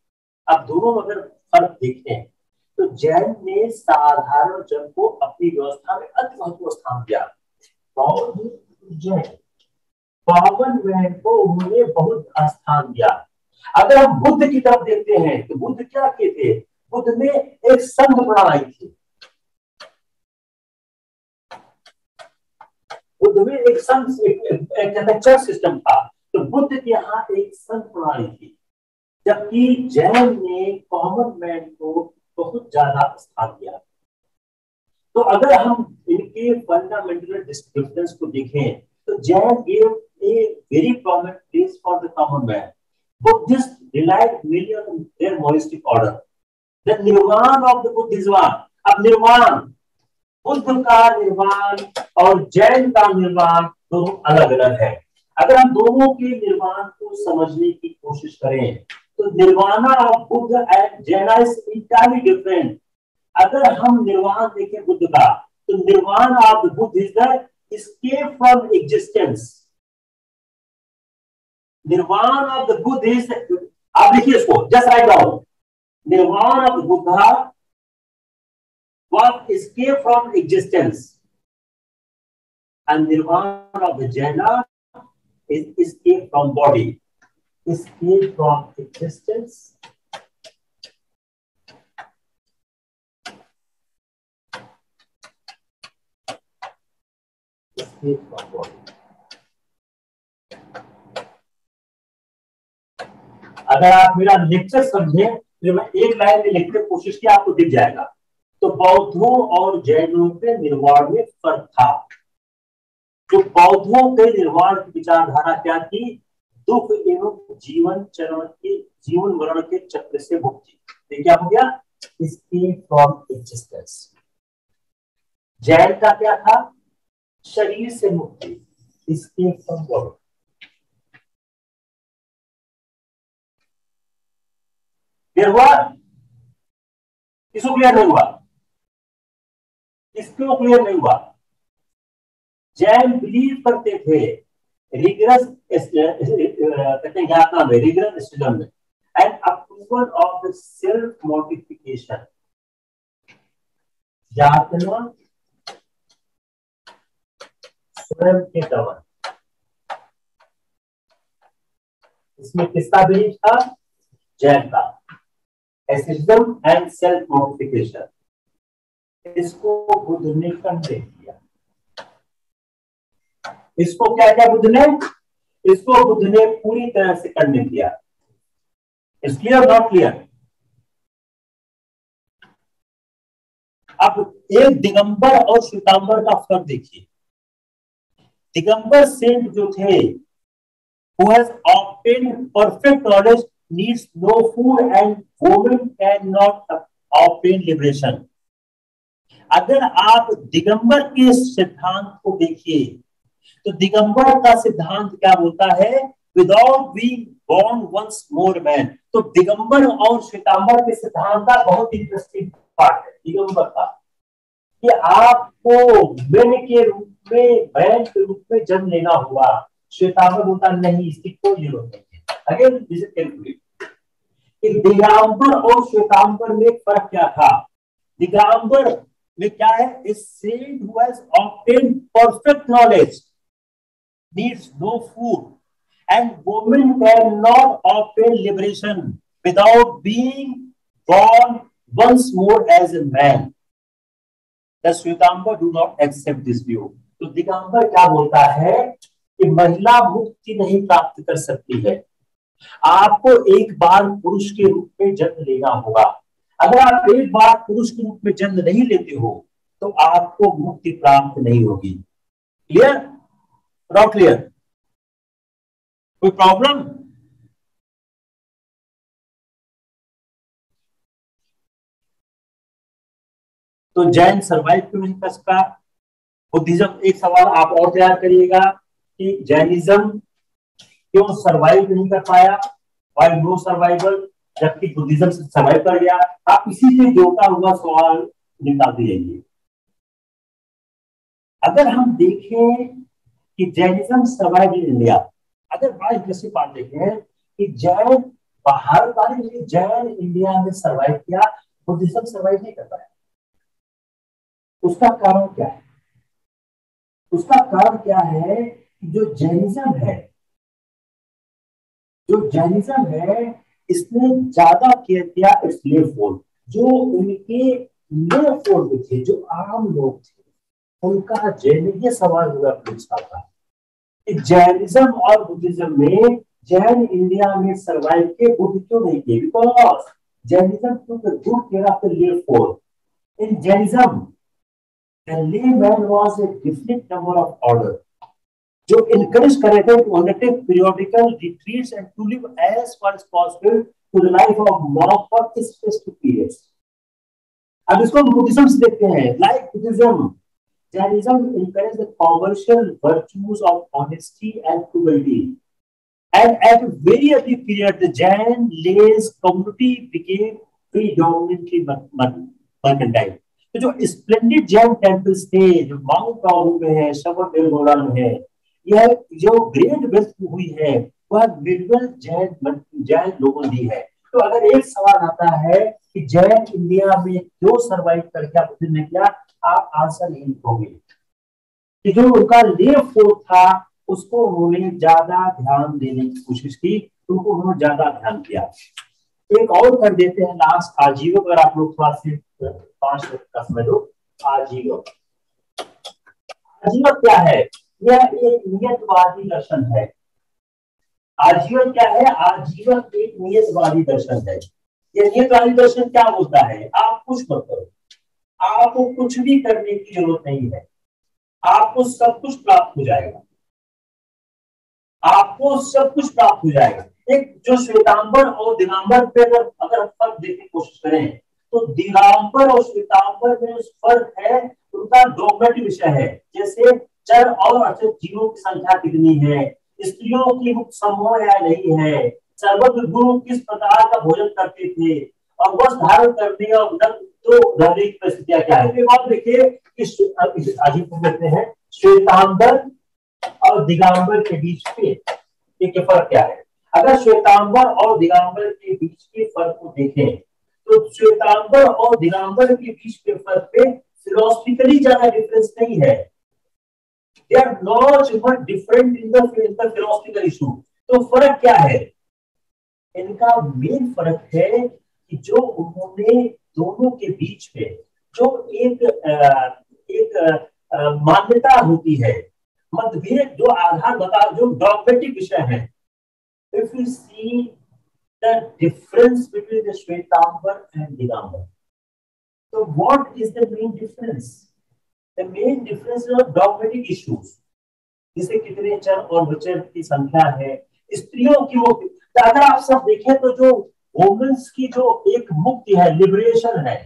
अब दोनों में अगर फर्क देखें तो जैन ने साधारण जन को अपनी व्यवस्था में अति महत्वपूर्ण स्थान दिया। बौद्ध जैन पावन वैन को उन्होंने बहुत स्थान दिया। अगर हम बुद्ध की तरफ देखते हैं तो बुद्ध क्या किए थे, बुद्ध ने एक संघ प्रणाली थी। बुद्ध में एक संघ चर्च सिस्टम था, तो बुद्ध के यहाँ एक संघ प्रणाली थी। जबकि जैन ने कॉमन मैन को बहुत ज्यादा स्थान दिया। तो अगर हम इनके फंडामेंटल डिस्क्रिप्शंस को देखें तो Jain gave a very prominent place for the common man. Buddhists relied mainly on their monastic order. The nirvana of the Buddhism. अब निर्वाण, बुद्ध का निर्वाण और जैन का निर्वाण दोनों अलग अलग है। अगर हम दोनों के निर्वाण को समझने की कोशिश करें तो nirvana of Buddha and Jain is entirely different. अगर हम निर्वाण देखें बुद्ध का तो nirvana of the Buddha is the escape from existence. Nirvana of the Buddha is, आप लिखिए इसको, just write down. Nirvana of the Buddha was escape from existence, and Nirvana of the Jaina is escape from body, escape from existence. अगर आप मेरा लेक्चर समझे तो मैं एक लाइन में लिखने की कोशिश की, आपको दिख जाएगा। तो बौद्धों और जैनों के निर्वाण में फर्क था। जो बौद्धों के निर्वाण की विचारधारा क्या थी, दुख एवं जीवन मरण के चक्र से मुक्ति। क्या हो गया, escape from existence. जैन का क्या था? शरीर से मुक्ति, escape from body. क्लियर हुआ? किसको क्लियर नहीं हुआ? किसको क्लियर नहीं हुआ? जैन बिलीव करते थे रिगरस यातना में, रिगरस स्टडम में, and approval of the self modification, यातना स्वयं के दमन। इसमें किसका बिलीव था? जैन का। एसिज्म एंड सेल्फ मॉडिफिकेशन, इसको बुद्ध ने कंडेम किया। इसको क्या किया बुद्ध ने? इसको बुद्ध ने पूरी तरह से कंडेम किया। Is clear not clear? अब एक दिगंबर और श्वेतांबर का फर्क देखिए। दिगंबर सेंट जो थे, who has obtained perfect knowledge, needs no food and women cannot obtain liberation. अगर आप दिगंबर के सिद्धांत को देखिए तो दिगंबर का सिद्धांत क्या बोलता है? Without being born once more man. तो दिगंबर और श्वेतांबर के सिद्धांत का बहुत इंटरेस्टिंग पार्ट है दिगंबर का, कि आपको मैन के रूप में, मैन के रूप में जन्म लेना होगा। श्वेतांबर बोलता नहीं, इसकी कोई जरूरत नहीं है। Again this is calculate. Digambar और श्वेतांबर में फर्क क्या था? दिगंबर में क्या है? Is saint who has obtained perfect knowledge needs no food and women cannot obtain liberation without being born once more as a man. The Shwetambar do not accept this view. तो दिगंबर क्या बोलता है कि महिला मुक्ति नहीं प्राप्त कर सकती है, आपको एक बार पुरुष के रूप में जन्म लेना होगा। अगर आप एक बार पुरुष के रूप में जन्म नहीं लेते हो तो आपको मुक्ति प्राप्त नहीं होगी। क्लियर? Not clear? कोई प्रॉब्लम? तो जैन सरवाइव क्यों नहीं कर सका? बुद्धिज्म, एक सवाल आप और तैयार करिएगा कि जैनिज्म क्यों सरवाइव नहीं कर पाया, व्हाई नो सर्वाइवल, जबकि बुद्धिज्म सरवाइव कर गया। आप इसी से जोड़ता हुआ सवाल निकालते जाइए। अगर हम देखें कि जैनिज्म सर्वाइव इन इंडिया, अगर बड़ा इंटरेस्टिंग बात देखें कि जैन बाहर वाले, जैन इंडिया में सर्वाइव किया, बुद्धिज्म सर्वाइव नहीं कर पाया। उसका कारण क्या है? उसका कारण क्या है कि जो जैनिज्म है, इसने ज्यादा केयर किया इट्स ले फोल्ड। जो उनके ले फोल्ड थे, जो आम लोग थे, उनका जैन, ये सवाल हुआ पूछता था कि जैनिज्म और बुद्धिज्म में, जैन इंडिया में सर्वाइव के, बुद्ध क्यों नहीं किए? Because Jainism took a good care of the lay fold. In Jainism, the layman was a definite number of order, जो encourage कर रहे थे to undertake periodical retreats and to live as far as possible to the life of monk for specific periods. अब इसको बुद्धिज्म से देखते हैं। Like Buddhism, Jainism encouraged the commercial virtues of honesty and frugality. And at a very early period, the Jain lays community became predominantly mercantile. तो जो स्प्लेंडेड जैन टेम्पल्स थे, जो माउंट आबू में है, शबर बेलगोला में है, यह जो ग्रेट वेल्थ हुई है वह मिडल जैन लोगों ने दी है। तो अगर एक सवाल आता है कि जैन इंडिया में क्यों सर्वाइव करके बुद्ध ने किया, आप आंसर नहीं लिखोगे कि जो उनका ले फोर्थ था उसको उन्होंने ज्यादा ध्यान देने की कोशिश की, उनको उन्होंने ज्यादा ध्यान दिया। एक और कर देते हैं लास्ट, आजीवन। अगर आप लोग थोड़ा से 5 मिनट का समय दो। आजीवन, आजीवन क्या है? यह एक नियतवादी दर्शन है। आजीवन क्या है? आजीवन एक नियतवादी दर्शन है। यह नियतवादी दर्शन क्या बोलता है? आप कुछ मत करो, आपको कुछ भी करने की जरूरत नहीं है, आपको सब कुछ प्राप्त हो जाएगा, आपको सब कुछ प्राप्त हो जाएगा। एक जो श्वेतांबर और दिगंबर पे अगर हम फर्क देखने की कोशिश करें तो दिगंबर और श्वेतांबर में जो फर्क है उनका डॉगमेटिक विषय है, जैसे चर और अचर जीवों की संख्या कितनी है, स्त्रियों की मुक्त समूह या नहीं है, सर्वज्ञ गुरु किस प्रकार का भोजन करते थे, और वस्त्र धारण करने और नग्न तो रहने की परिस्थितियां क्या है। बात देखिए कि अजीब कहते हैं श्वेतांबर और दिगंबर के बीच में एक फर्क क्या है। अगर श्वेतांबर और दिगंबर के बीच के फर्क को देखें तो श्वेतांबर और दिगंबर के बीच के फर्क पे फिलोसफिकली ज्यादा डिफरेंस नहीं है। They are not much different in the philosophical issue। तो फर्क क्या है, इनका मेन फर्क है कि जो उन्होंने दोनों के बीच में जो एक मान्यता होती है, मतभेद जो आधार बता, जो डॉगमेटिक विषय है। If we see the difference between the Shwetambar and Digambar, so what is the main difference? The main difference is dogmatic issues, जैसे कितने चर और वचर की संख्या है, स्त्रियों की मुक्ति। तो अगर आप सब देखें तो जो वुमेन्स की जो एक मुक्ति है, लिबरेशन है,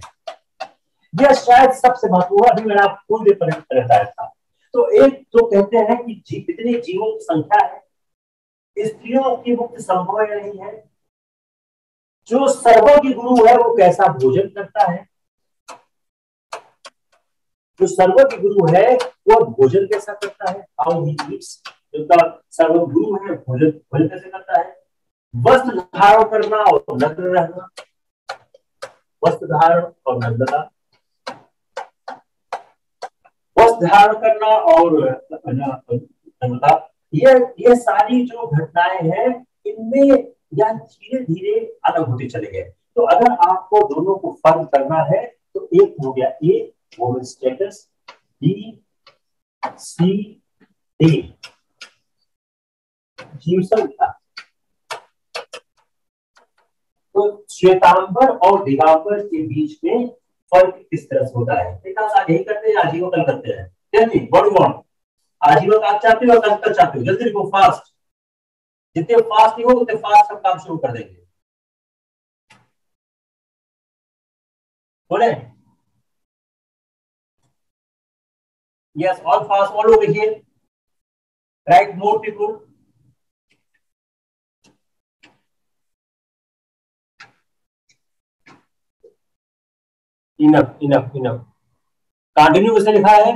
यह शायद सबसे महत्वपूर्ण। अभी मैंने आपको कोई भी बताया था। तो एक तो कहते हैं कि कितने जीवों की संख्या है, स्त्रियों की मुक्ति संभव या नहीं है, जो सर्वज्ञ गुरु है वो कैसा भोजन करता है, जो सर्वज्ञ गुरु है वो भोजन कैसा करता है, हाउ ही ईट्स, जो सर्वज्ञ गुरु है भोजन कैसे करता है, वस्त्र धारण करना और नग्न रहना, वस्त्र धारण और नग्नता, वस्त्र धारण करना और नग्नता, ये सारी जो घटनाएं हैं इनमें यह धीरे धीरे अलग होते चले गए। तो अगर आपको दोनों को फर्क करना है तो एक हो गया A women status, B C D जीव संख्या। तो श्वेतांबर और दिगंबर के बीच में फर्क किस तरह से होता है, यही करते हैं आजीवन करते हैं। आजीवन आप चाहते हो और कल चाहते हो, जल्दी लिखो फास्ट, जितने फास्ट नहीं हो उतने फास्ट हम काम शुरू कर देंगे। बोले yes, all fast, all over here, right more people. Enough enough enough, continue कैसे लिखा है,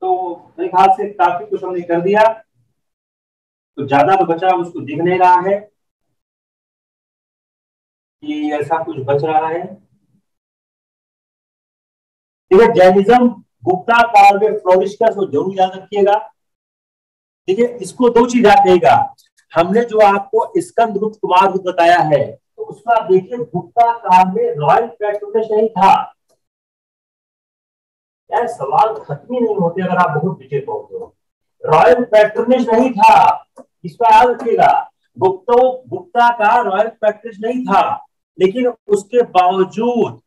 तो मेरे ख्याल से काफी कुछ हमने कर दिया, तो ज्यादा तो बचा उसको दिख नहीं रहा है कि ऐसा कुछ बच रहा है। ठीक है, जैनिज्म गुप्ता काल में फ्लोरिश का, तो जरूर याद रखिएगा। ठीक है, इसको दो चीज याद रखिएगा, हमने जो आपको स्कंदगुप्त कुमारगुप्त बताया है तो उसमें आप देखिए गुप्ता काल में रॉयल पैट्रोनेज नहीं था। यार सवाल खत्म ही नहीं होते अगर आप बहुत पीछे पहुंचते हो। रॉयल पैट्रोनेज नहीं था, इसको याद रखिएगा। गुप्ता का रॉयल पैट्रोनेज नहीं था, लेकिन उसके बावजूद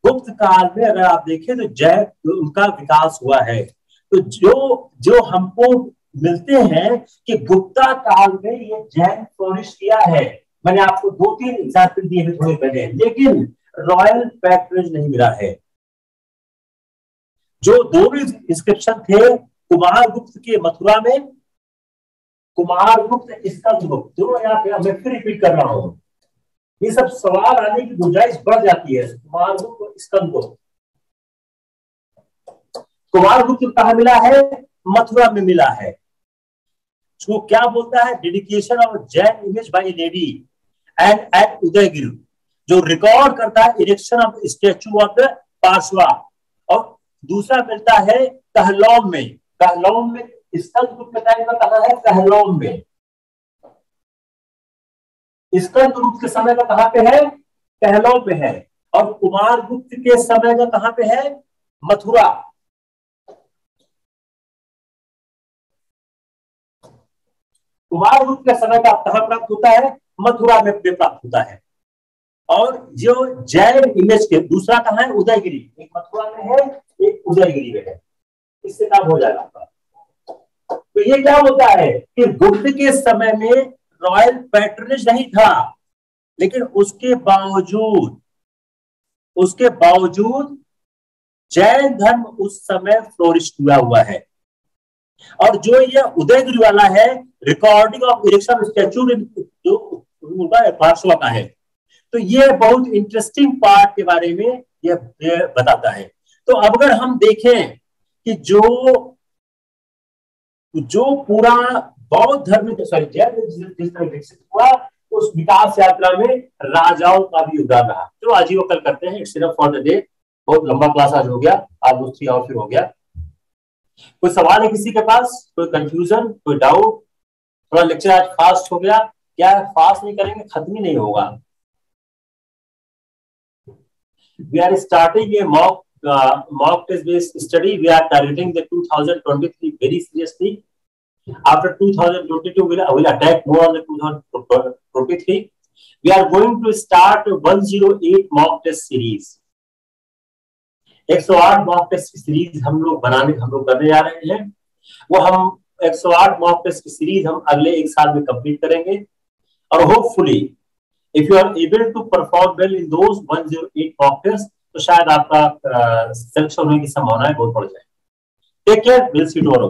गुप्त काल में अगर आप देखें तो जैन उनका विकास हुआ है। तो जो हमको मिलते हैं कि गुप्ता काल में ये जैन फ्लोरिश किया है। मैंने आपको 2-3 एग्जाम्पल दिए हैं थोड़े पहले, लेकिन रॉयल पैट्रोनेज नहीं मिला है। जो दोनों इंस्क्रिप्शन थे कुमारगुप्त के मथुरा में, कुमारगुप्त स्कंदगुप्त, दोनों यहाँ पे मैं फिर रिपीट कर रहा हूं, ये सब सवाल आने की गुंजाइश बढ़ जाती है। कुमारगुप्त और स्कंदगुप्त, कुमारगुप्त कहाँ मिला है, मथुरा में मिला है। उसको क्या बोलता है, dedication of Jain image by lady and at Udayagiri, जो रिकॉर्ड करता है erection of statue of the Parshva. और दूसरा मिलता है कहलौम में, कहलौम में स्कंदगुप्त का कहा है, कहलौम में। स्कंदगुप्त के समय का कहां पे है, कहलौम पे है, और कुमारगुप्त के समय का कहां पे है, मथुरा। कुमारगुप्त के समय का कहां प्राप्त होता है, मथुरा में प्राप्त होता है। और जो जैन इमेज के दूसरा कहां है, उदयगिरी, एक मथुरा में है एक उदयगिरी में है। इससे काम हो जाएगा आपका। तो तो ये क्या होता है कि गुप्त के समय में रॉयल पैट्रनेज नहीं था, लेकिन उसके बावजूद जैन धर्म उस समय फ्लोरिश हुआ हुआ है। और जो ये उदयगिरी वाला है, रिकॉर्डिंग ऑफ इरेक्शन स्टैच्यू जो पार्श्वा का है, तो ये बहुत इंटरेस्टिंग पार्ट के बारे में ये बताता है। तो अब अगर हम देखें कि जो पूरा बौद्ध धर्म जिस तरह विकसित हुआ, उस विकास यात्रा में राजाओं का भी योगदान रहा। चलो आज ही वो कल करते हैं, it's enough for the day. बहुत लंबा क्लास आज हो गया, आज दूसरी और फिर हो गया। कोई सवाल है किसी के पास? कोई कंफ्यूजन, कोई डाउट? थोड़ा लेक्चर आज फास्ट हो गया, क्या है फास्ट नहीं करेंगे खत्म ही नहीं होगा। We are starting a mock test based study. We are targeting the 2023 very seriously. After 2022, we'll attack more on the 2023. We are going to start 108 mock test series. 108 mock test की सीरीज हम लोग करने जा रहे हैं। वो हम 108 मॉक टेस्ट की सीरीज हम अगले एक साल में कंप्लीट करेंगे, और hopefully if you are able to perform well in those 108 mock test, तो शायद आपका सिलेक्शन होने की संभावनाएं बहुत बढ़ जाए। Take care, will see you tomorrow.